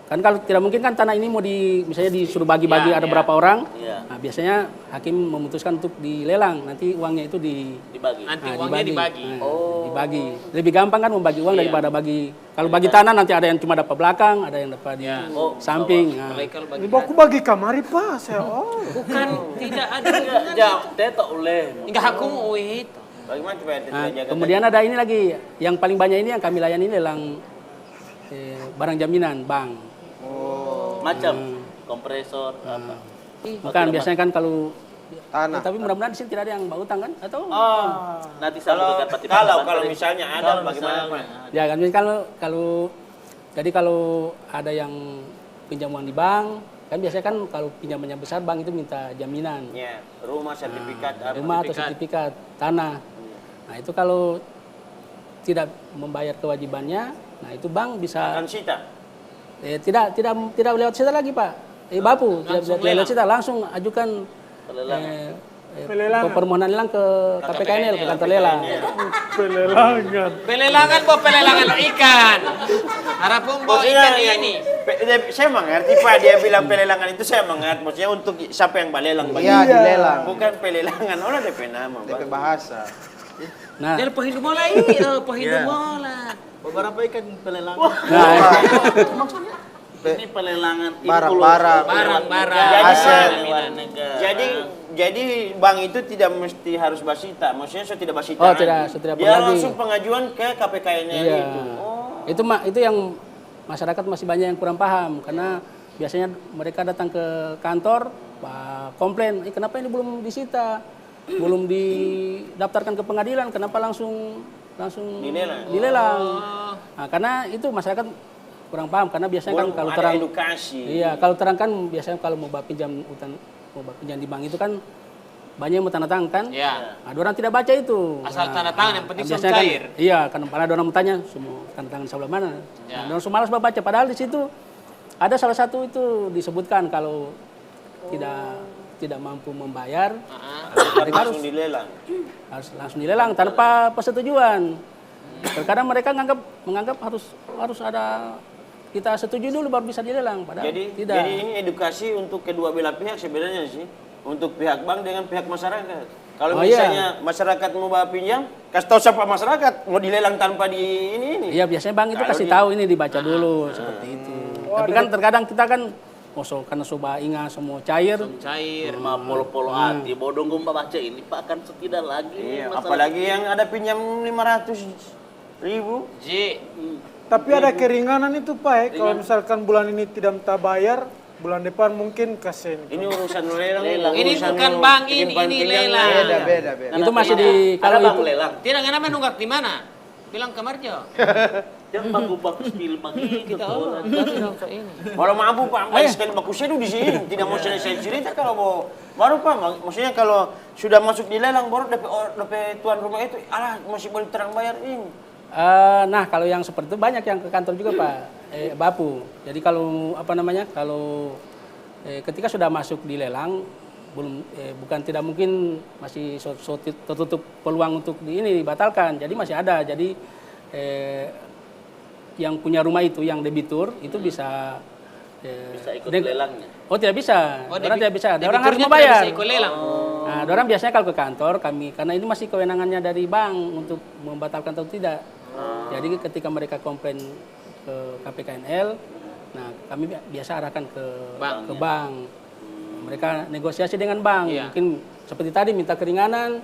kan kalau tidak mungkin kan tanah ini mau misalnya disuruh bagi-bagi ada berapa orang. Iya. Nah, biasanya hakim memutuskan untuk dilelang, nanti uangnya itu Dibagi. Nanti uangnya dibagi. Nah, dibagi. Lebih gampang kan membagi uang daripada bagi. Kalau bagi tanah nanti ada yang cuma dapat belakang, ada yang dapat di samping. Nah. Kalau bagi Ini aku bagi kamari, Pak. Saya, bukan tidak ada. Tetok oleh. Enggak aku mau itu. Bagaimana Pak RT Nah, jaga kemudian ada ini lagi, yang paling banyak ini yang kami layani lelang barang jaminan bank. Macam kompresor apa. Bukan biasanya kan kalau Tanah. tapi mudah-mudahan di sini tidak ada yang bawa utang kan? Atau Nanti saya kalau misalnya ada bagaimana Pak? ya kan jadi kalau ada yang pinjam uang di bank kan biasanya kan kalau pinjamannya besar bank itu minta jaminan. Ya, rumah sertifikat apa? Rumah atau sertifikat tanah. Nah, itu kalau tidak membayar kewajibannya, nah itu bank bisa Akan sita. tidak lewat sita lagi, Pak. Bapu tidak lewat sita, langsung ajukan permohonan lelang ke KPKNL, ke kantor lelang. Pelelangan pelelangan ikan. Harapun bawa ikan ini. Saya mengerti Pak, dia bilang pelelangan itu saya mengerti. Maksudnya untuk siapa yang balelang? Iya, dilelang. Bukan pelelangan, orang DP nama. DP bahasa. Nah, Dia pahindu mola mola. Beberapa ikan pelelang. ini pelelangan Barang-barang. aset. Jadi bank itu tidak mesti harus basita. Maksudnya saya tidak basita. Oh, tidak Dia lagi. langsung pengajuan ke KPKNL Iya. itu. Itu yang masyarakat masih banyak yang kurang paham karena biasanya mereka datang ke kantor, Pak, komplain, kenapa ini belum disita, belum didaftarkan ke pengadilan, kenapa langsung dilelang. Nah, karena itu masyarakat kurang paham karena biasanya kan kalau terang edukasi. Iya, kalau terang kan biasanya kalau mau pinjam di bank itu kan banyak yang mau tanda tangan kan? Ya. Nah, orang tidak baca itu. Asal tanda tangan yang penting biasanya cair. Kan, iya, kan pada orang bertanya semua tanda tangan sebelah mana. Ya. Nah, orang malas baca padahal di situ ada salah satu itu disebutkan kalau tidak mampu membayar mereka harus langsung dilelang tanpa persetujuan. Terkadang mereka menganggap harus ada kita setuju dulu baru bisa dilelang, padahal tidak. Jadi ini edukasi untuk kedua belah pihak sebenarnya sih. Untuk pihak bank dengan pihak masyarakat. Kalau misalnya masyarakat mau bawa pinjam, kasih tahu siapa masyarakat mau dilelang tanpa ini. Iya, biasanya bank itu kasih tahu ini dibaca dulu seperti itu. Tapi kan terkadang kita kan karena soba ingat semua cair. Mah polo-polo hati, bodong gumpa baca ini Pak kan tidak lagi. Iya, apalagi yang ada pinjam 500.000. Tapi ada keringanan itu, Pak. Kalau misalkan bulan ini tidak minta bayar, bulan depan mungkin kasih. Ini urusan lelang. Ini bukan bank ini lelang. Beda. Itu masih di kalau kalau itu lelang. Tidak namanya nunggak di mana? Bilang ke Marjo. Yang bagus film begitu. Kalau mampu Pak, sekali bagus itu di sini. Tidak mau selesai cerita kalau mau baru Pak. Maksudnya kalau sudah masuk di lelang baru DP tuan rumah itu, masih boleh terang bayar ini. Nah, kalau yang seperti itu banyak yang ke kantor juga Pak, Bapu. Jadi kalau kalau ketika sudah masuk di lelang, bukan tidak mungkin masih tertutup peluang untuk dibatalkan. Jadi masih ada. Jadi yang punya rumah itu, yang debitur itu bisa ikut lelangnya. Oh, tidak bisa. Orang tidak bisa. Orang harus membayar. Nah, orang biasanya kalau ke kantor kami, karena ini masih kewenangannya dari bank untuk membatalkan atau tidak. Jadi ketika mereka komplain ke KPKNL, nah kami biasa arahkan ke bank. Mereka negosiasi dengan bank, mungkin seperti tadi minta keringanan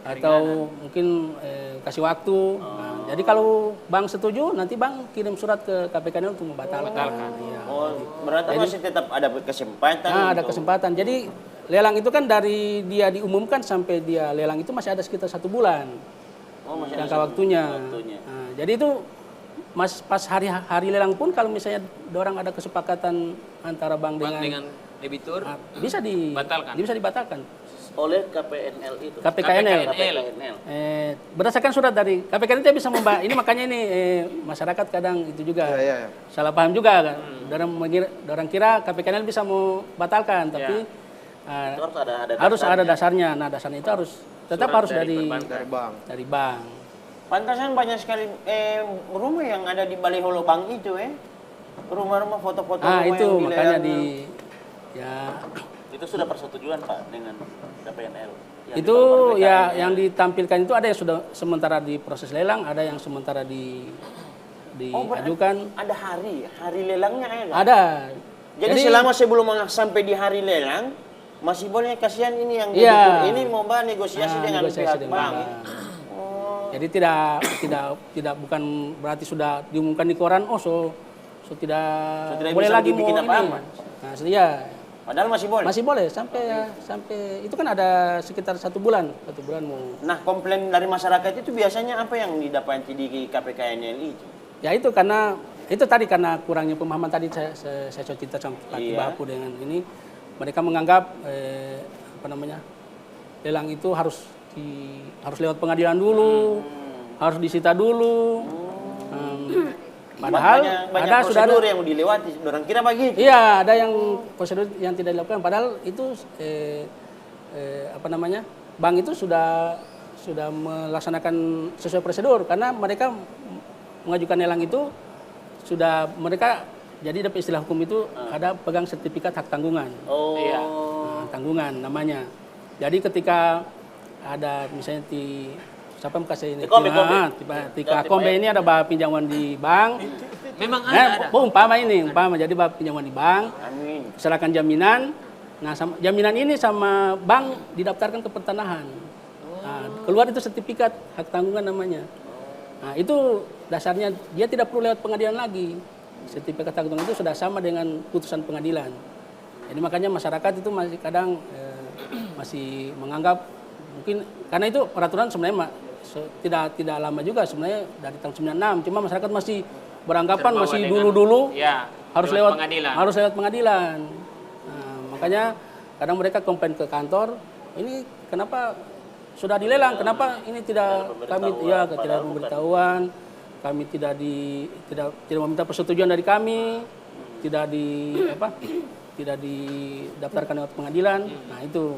atau mungkin kasih waktu. Nah, jadi kalau Bang setuju, nanti Bang kirim surat ke KPKNL untuk membatalkan. Iya. Oh, berarti masih tetap ada kesempatan. Nah, ada kesempatan. Jadi lelang itu kan dari dia diumumkan sampai dia lelang itu masih ada sekitar 1 bulan. Oh, masih jangka waktunya. Nah, jadi itu pas hari lelang pun kalau misalnya orang ada kesepakatan antara bank dengan debitur bisa dibatalkan oleh KPNL itu. KPKNL. Berdasarkan surat dari KPKNL itu bisa ini makanya ini masyarakat kadang itu juga salah paham juga kan. Orang kira KPKNL bisa mau batalkan tapi harus ada dasarnya. Nah, dasarnya itu tetap harus dari bank. Pantasan banyak sekali rumah yang ada di baliho bank itu rumah-rumah foto-foto rumah itu yang makanya itu sudah persetujuan Pak dengan KPNL. Itu yang ditampilkan itu ada yang sudah sementara di proses lelang, ada yang sementara diajukan. Ada hari lelangnya Ada. Jadi selama sebelum sampai di hari lelang masih boleh, kasihan ini yang debitur ini mau negosiasi dengan pihak bank. Jadi tidak bukan berarti sudah diumumkan di koran tidak boleh lagi bikin apa-apa. Nah, iya. Padahal masih boleh. Masih boleh sampai itu kan ada sekitar 1 bulan mau. Nah, komplain dari masyarakat itu biasanya apa yang didapati di KPKNL itu? Ya itu karena kurangnya pemahaman tadi saya cerita sama Pak Bapu dengan ini, mereka menganggap lelang itu harus lewat pengadilan dulu, harus disita dulu. Padahal banyak prosedur yang dilewati, orang kira begitu. Iya, ada yang prosedur yang tidak dilakukan. Padahal itu bank itu sudah melaksanakan sesuai prosedur karena mereka mengajukan lelang itu mereka jadi dapat istilah hukum itu ada pegang sertifikat hak tanggungan. Tanggungan namanya. Jadi ketika ada misalnya siapa yang kasih ini? Kombe ini ada pinjaman di bank. Memang ada. Umpama jadi pinjaman di bank. Serahkan jaminan. Nah, jaminan ini sama bank didaftarkan ke pertanahan. Nah, keluar itu sertifikat hak tanggungan namanya. Nah, itu dasarnya dia tidak perlu lewat pengadilan lagi. Sertifikat hak tanggungan itu sudah sama dengan putusan pengadilan. Jadi makanya masyarakat itu masih kadang masih menganggap mungkin karena itu peraturan sebenarnya tidak lama juga sebenarnya dari tahun 96, cuma masyarakat masih beranggapan masih dulu harus lewat pengadilan. Nah, makanya kadang mereka komplain ke kantor, ini kenapa sudah dilelang, kenapa ini tidak memberitahuan, kami tidak meminta persetujuan dari kami, tidak didaftarkan lewat pengadilan. Nah, itu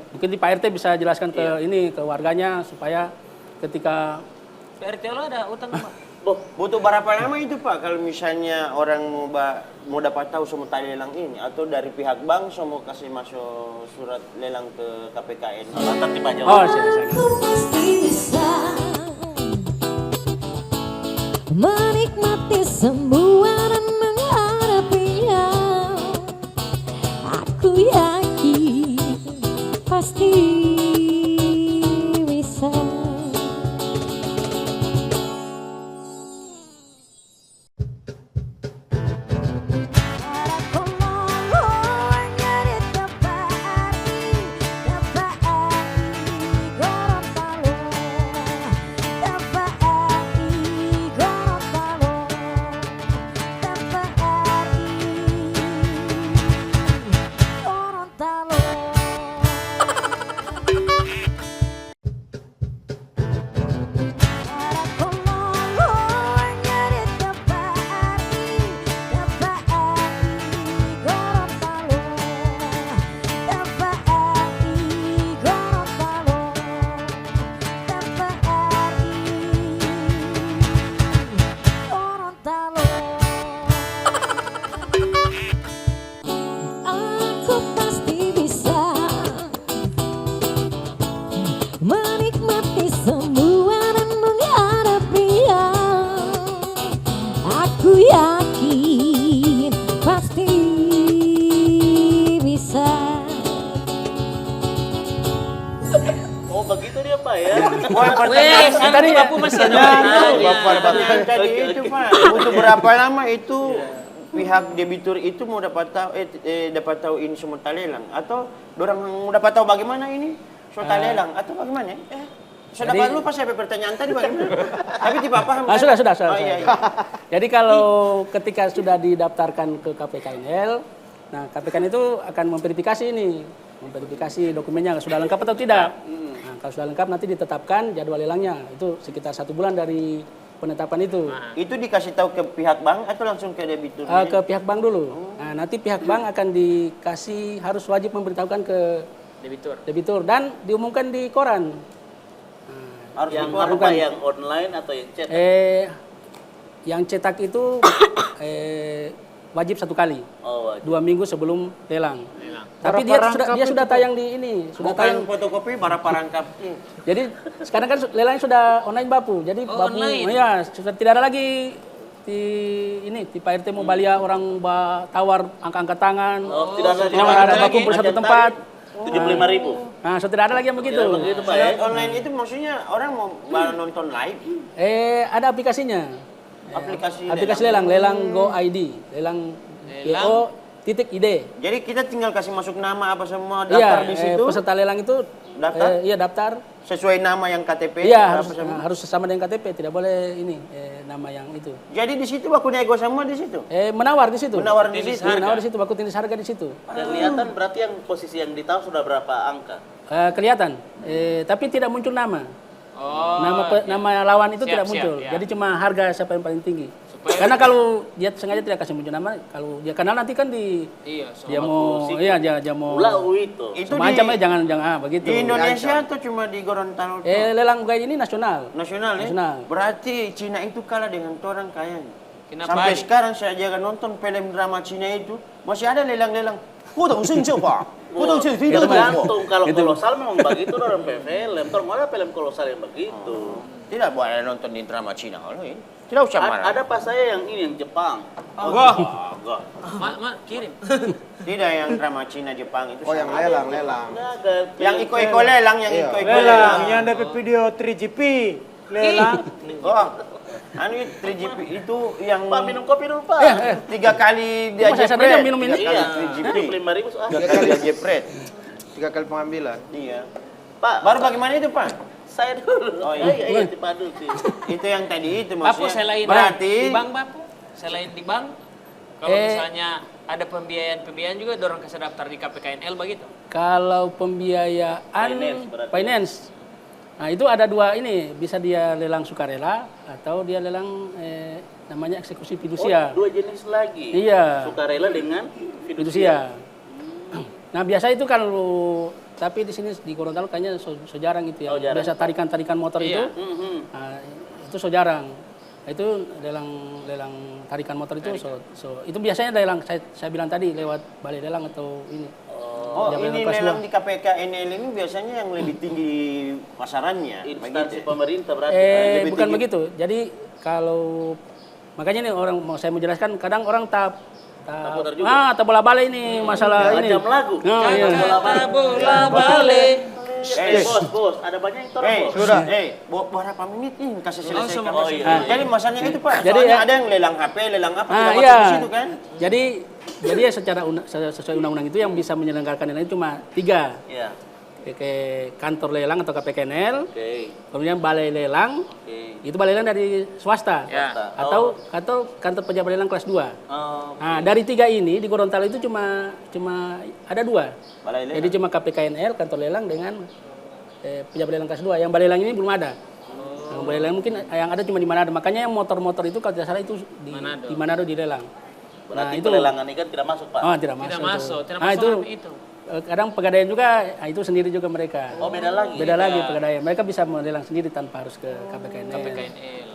mungkin di Pak RT bisa jelaskan ke warganya supaya ketika Pak RT lo ada utang Pak. Butuh berapa lama itu Pak kalau misalnya orang mau dapat tahu semua tali lelang ini atau dari pihak bank semua kasih masuk surat lelang ke KPKN? Lantar di Pak Jawa. Aku pasti bisa menikmati semua dan menghadapinya. Aku yakin pasti bisa. Menikmati semua dan menghadapinya. Aku yakin pasti bisa. Oh begitu dia Pak ya. Weh, kan Tadi ya. Bapak masih ada pertanyaan. Bapak yang tadi itu Pak, butuh berapa lama itu pihak debitur itu mau dapat tahu ini semua lelang atau dorang mau dapat tahu bagaimana ini suatu lelang atau bagaimana? Sudah Jadi- lupa saya pertanyaan tadi bagaimana? Tapi tidak paham. Ah, kan? sudah. Oh, iya. Jadi kalau ketika sudah didaftarkan ke KPKNL, nah KPKN itu akan memverifikasi ini, memverifikasi dokumennya sudah lengkap atau tidak. Nah, kalau sudah lengkap nanti ditetapkan jadwal lelangnya. Itu sekitar 1 bulan dari penetapan itu. Itu dikasih tahu ke pihak bank atau langsung ke debitur? Ke pihak bank dulu. Nah, nanti pihak bank akan dikasih harus wajib memberitahukan ke debitur dan diumumkan di koran. Harus Yang dikeluarkan. apa yang online atau yang chat? Yang cetak itu wajib 1 kali. Oh, wajib. 2 minggu sebelum lelang. Tapi dia sudah tayang di ini, sudah tayang. Bukan fotokopi para perangkap. Jadi sekarang kan lelangnya sudah online Bapu. Jadi Bapu online. ya sudah tidak ada lagi di Pak RT mau balia orang tawar angkat tangan. Oh, tidak ada ada Baku kumpul satu tempat. 75.000. Nah, sudah tidak ada lagi yang begitu. Begitu Pak ya. Online itu maksudnya orang mau nonton live Ada aplikasinya. aplikasi lelang Go ID, lelang Go.id. Jadi kita tinggal kasih masuk nama apa semua Iya, daftar di situ peserta lelang itu Daftar? iya daftar. sesuai nama yang KTP. Iya, apa semua. harus sama dengan KTP, tidak boleh ini nama yang itu. Jadi di situ aku nego semua di situ. Menawar di situ. Menawar di situ. Menawar di situ, baku tindis harga di situ. Kelihatan berarti yang posisi yang ditahu sudah berapa angka? Kelihatan, tapi tidak muncul nama. Nama lawan itu tidak muncul. Jadi cuma harga siapa yang paling tinggi. Karena kalau dia sengaja tidak kasih muncul nama, kalau dia kenal nanti kan dia mau dia mau Itu macam jangan begitu. di Indonesia atau cuma di Gorontalo? Lelang guide ini nasional. Nasional ya? Nasional. Berarti Cina itu kalah dengan orang kayanya. Kenapa Sampai ini? sekarang saya jaga nonton film drama Cina itu masih ada lelang-lelang. Tergantung kalau kolosal memang begitu orang film. Kalau ada film kolosal yang begitu. Tidak boleh nonton di drama Cina kalau ini. Tidak usah marah. Ada pas saya yang ini yang Jepang. Wah, Kirim. tidak yang drama Cina Jepang itu. Oh, yang sama. lelang. Yang iko-iko lelang, yang Iya. iko-iko Lelang, yang ada video 3GP. Lelang. Oh, anu 3GP itu yang Pak minum kopi dulu Pak. 3 kali dia Masa sadar dia minum ini? Iya. 3GP. 5.000 soalnya. 3 kali dia jepret. 3 kali pengambilan. Iya. Pak, Baru bagaimana itu, Pak? saya dulu. Oh, iya. Iya, Pak dulu sih. Itu yang tadi itu Bapu maksudnya. selain Berarti di bank Bapu, selain di bank, kalau misalnya ada pembiayaan juga dorong kasih daftar di KPKNL begitu. Kalau pembiayaan finance, nah itu ada 2 ini, bisa dia lelang sukarela atau dia lelang namanya eksekusi fidusia. 2 jenis lagi. Iya. Sukarela dengan Fidusia. Nah biasa itu kalau tapi di sini di Gorontalo kayaknya so jarang itu ya. jarang. Biasa tarikan motor itu, nah, itu so jarang. Itu lelang tarikan motor itu itu biasanya lelang saya bilang tadi lewat balai lelang atau ini. Oh, Jam ini kelas lelang 2. di KPKNL ini biasanya yang lebih tinggi pasarannya. instansi begitu. pemerintah berarti. lebih Bukan tinggi. begitu. Jadi kalau makanya nih saya mau jelaskan kadang orang tak putar juga. tak bola balik ini masalah ini. Macam lagu. Nah, iya. Bola balik. Bos, ada banyak yang bos. Sudah. Berapa menit nih kasih selesaikan. Oh, iya. Jadi masalahnya itu, Pak. Jadi, Soalnya ya. ada yang lelang HP, lelang apa tidak Iya. masuk di situ kan? Jadi ya sesuai undang-undang itu yang bisa menyelenggarakan lelang itu cuma 3. Iya. Ke kantor lelang atau KPKNL, Oke. kemudian balai lelang, Oke. itu balai lelang dari swasta, atau kantor pejabat lelang kelas 2. Oh, Nah, dari 3 ini di Gorontalo itu cuma ada 2. Balai lelang. Jadi cuma KPKNL, kantor lelang dengan pejabat lelang kelas 2. Yang balai lelang ini belum ada. Yang balai lelang mungkin yang ada cuma di Manado. Makanya yang motor-motor itu kalau tidak salah itu di Manado di lelang. berarti pelelangan ikan tidak masuk, Pak. Oh, tidak masuk. Tidak masuk, tidak Nah, masuk itu. kadang pegadaian juga itu sendiri juga mereka. Oh, beda lagi. Beda lagi pegadaian. Mereka bisa melelang sendiri tanpa harus ke KPKNL. KPKNL.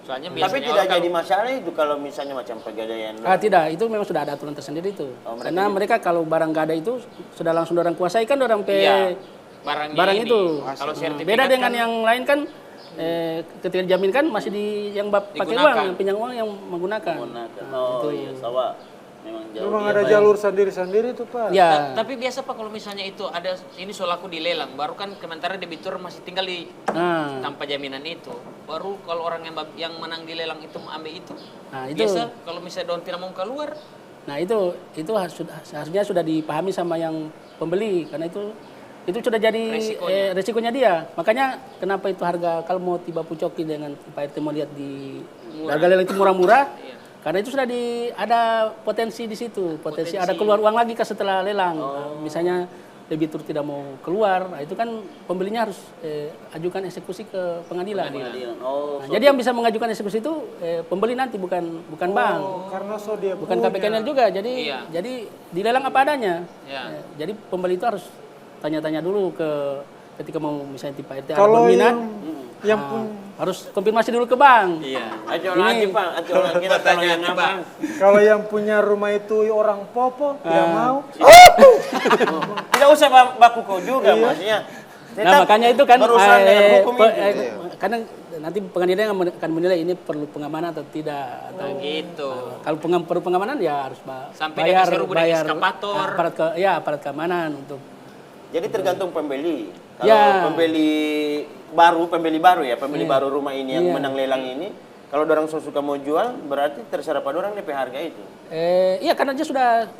Soalnya Tapi biasanya tidak orang jadi masalah itu kalau misalnya macam pegadaian. Tidak, itu memang sudah ada aturan tersendiri itu. Karena mereka kalau barang gak ada itu sudah langsung orang kuasai kan orang Iya, barang ini. itu. Kalau sertifikat Beda dengan kan- yang lain kan ketika dijamin kan masih yang pakai Digunakan. uang, yang pinjam uang yang menggunakan. Oh, iya, sawah. Memang ada jalur sendiri-sendiri tuh Pak. Ya. Tapi biasa Pak kalau misalnya itu ada ini solaku dilelang, baru kan sementara debitur masih tinggal di tanpa jaminan itu. Baru kalau orang yang menang di lelang itu mau ambil itu. Nah, itu. Biasa kalau misalnya don tidak mau keluar. Nah, itu harusnya sudah dipahami sama yang pembeli karena itu sudah jadi resikonya dia. Makanya kenapa itu harga kalau mau tiba pucoki dengan Pak RT mau lihat di harga lelang itu murah-murah. Karena itu sudah ada potensi di situ, potensi ada keluar uang lagi setelah lelang. Misalnya debitur tidak mau keluar, nah itu kan pembelinya harus ajukan eksekusi ke pengadilan. Nah, jadi yang bisa mengajukan eksekusi itu pembeli nanti bukan bank. Karena dia bukan KPKNL juga. Jadi dilelang apa adanya. Jadi pembeli itu harus tanya-tanya dulu ketika mau misalnya Pak RT ada berminat. Harus konfirmasi dulu ke bank. Iya. Ayo lagi Pak, kita tanya Pak. Kalau yang punya rumah itu orang popo tidak mau. Tidak usah baku kau juga maksudnya. Nah, makanya itu kan berurusan dengan hukum itu. Kadang nanti pengadilan akan menilai ini perlu pengamanan atau tidak. Atau, gitu. Kalau perlu pengamanan ya harus sampai bayar eskapator. Aparat keamanan untuk. Jadi tergantung pembeli. Kalau pembeli baru rumah ini yang menang lelang ini, kalau orang suka mau jual, berarti terserah pada orang DP harga itu. Iya, karena dia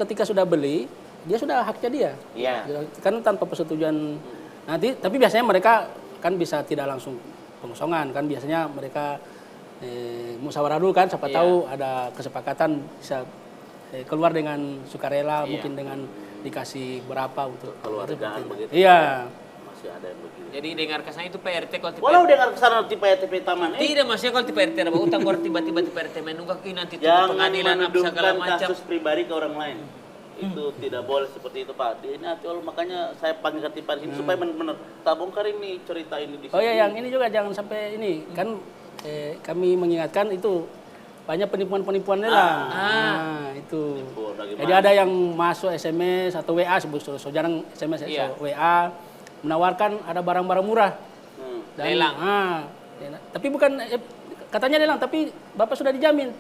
ketika sudah beli, dia sudah haknya dia. Iya. Kan tanpa persetujuan nanti, tapi biasanya mereka kan bisa tidak langsung pengosongan, kan biasanya mereka musyawarah dulu kan, siapa tahu ada kesepakatan bisa keluar dengan sukarela, mungkin dengan dikasih berapa untuk keluargaan begitu. Iya. Masih ada yang begitu. Jadi dengar kesana itu PRT kalau Walau dengar kesana di PRT Taman. Tidak, maksudnya kalau di PRT ada utang baru tiba-tiba di PRT menunggak nanti jangan pengadilan apa segala menundukkan macam. kasus pribadi ke orang lain. Itu tidak boleh seperti itu Pak. Ini makanya saya panggil ke Tipan sini supaya benar-benar tak bongkar ini cerita ini di sini. Oh iya, yang ini juga jangan sampai ini kan kami mengingatkan itu banyak penipuan-penipuan lelang. Itu. Jadi ada yang masuk SMS atau WA, so jarang SMS, WA menawarkan ada barang-barang murah. Lelang. Tapi bukan katanya lelang, tapi Bapak sudah dijamin,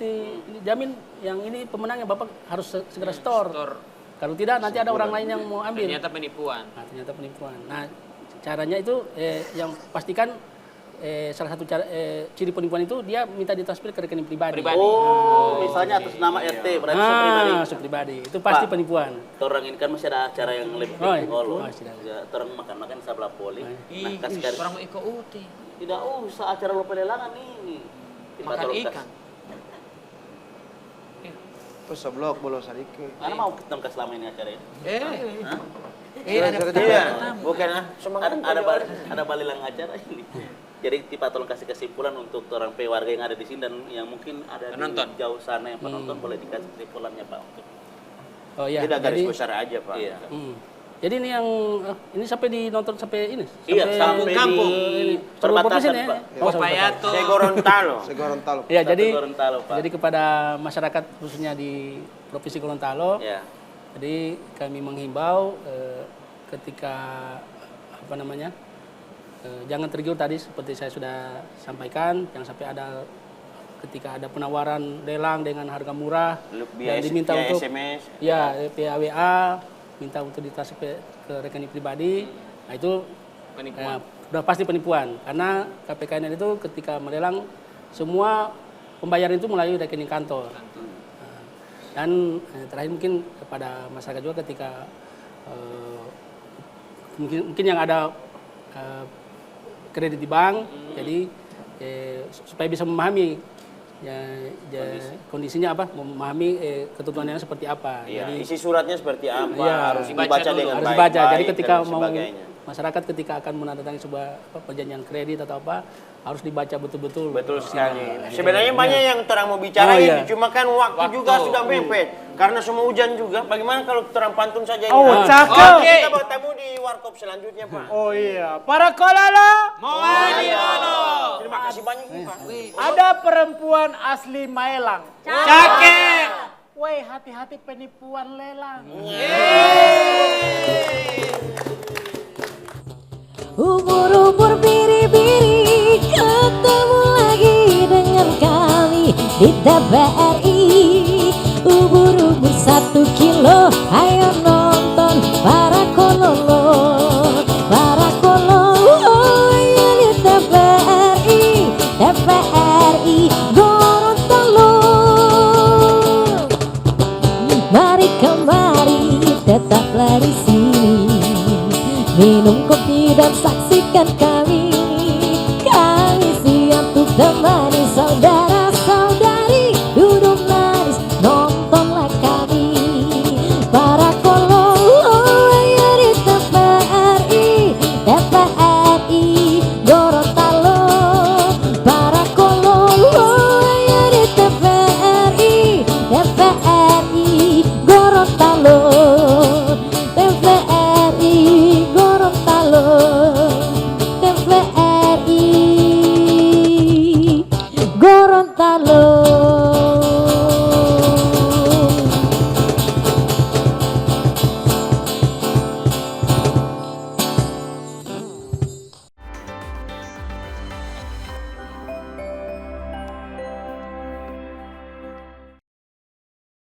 dijamin yang ini pemenangnya Bapak harus segera store. Kalau tidak nanti ada orang lain yang mau ambil. Ternyata penipuan. Ternyata penipuan. Nah, caranya itu yang pastikan salah satu ciri penipuan itu dia minta ditransfer ke rekening pribadi. Misalnya atas nama RT berarti pribadi. Pribadi. Itu pasti Pak, penipuan. Orang ini kan masih ada acara yang lebih orang makan sebelah poli. Orang mau ikut UT. Tidak usah acara lo pelelangan ini. Makan ikan. Terus seblok bolos sarike. Mana mau ketemu selama ini acara ini? Bukan ada balilang acara ini. Jadi tipe tolong kasih kesimpulan untuk orang warga yang ada di sini dan yang mungkin ada penonton. Di jauh sana yang penonton boleh dikasih kesimpulannya Pak untuk. Tidak garis besar aja Pak. Iya. Jadi ini yang ini sampai dinonton sampai ini. Sampai kampung. Perbatasan Pak. Payato. Segorontalo. Iya, jadi Gorontalo, Pak. jadi kepada masyarakat khususnya di Provinsi Gorontalo. Ya. Jadi kami menghimbau ketika jangan tergiur tadi seperti saya sudah sampaikan, jangan sampai ada ketika ada penawaran lelang dengan harga murah dan diminta untuk SMS. via WA minta untuk ditransfer ke rekening pribadi. Nah itu Penipuan. Udah pasti penipuan karena KPKNL itu ketika melelang semua pembayaran itu melalui rekening kantor. Dan terakhir mungkin kepada masyarakat juga ketika mungkin yang ada kredit di bank, jadi supaya bisa memahami kondisinya apa, memahami ketentuannya seperti apa. Jadi isi suratnya seperti apa, harus dibaca dulu. dengan harus baik. dibaca. Jadi ketika dan mau sebagainya. masyarakat ketika akan menandatangani sebuah perjanjian kredit atau apa harus dibaca betul-betul. Betul sekali. Sebenarnya banyak yang terang mau bicara ini, cuma kan waktu juga sudah mepet. Karena semua hujan juga. Bagaimana kalau terang pantun saja ini? Cakep. Kita bertemu di warkop selanjutnya, Pak. Oh iya, para kolala. Terima kasih banyak nih, Pak. Ada perempuan asli Maelang. Cakep. Woi, hati-hati penipuan lelang. Umur-umur biri-biri ketemu lagi dengan kami di TPS.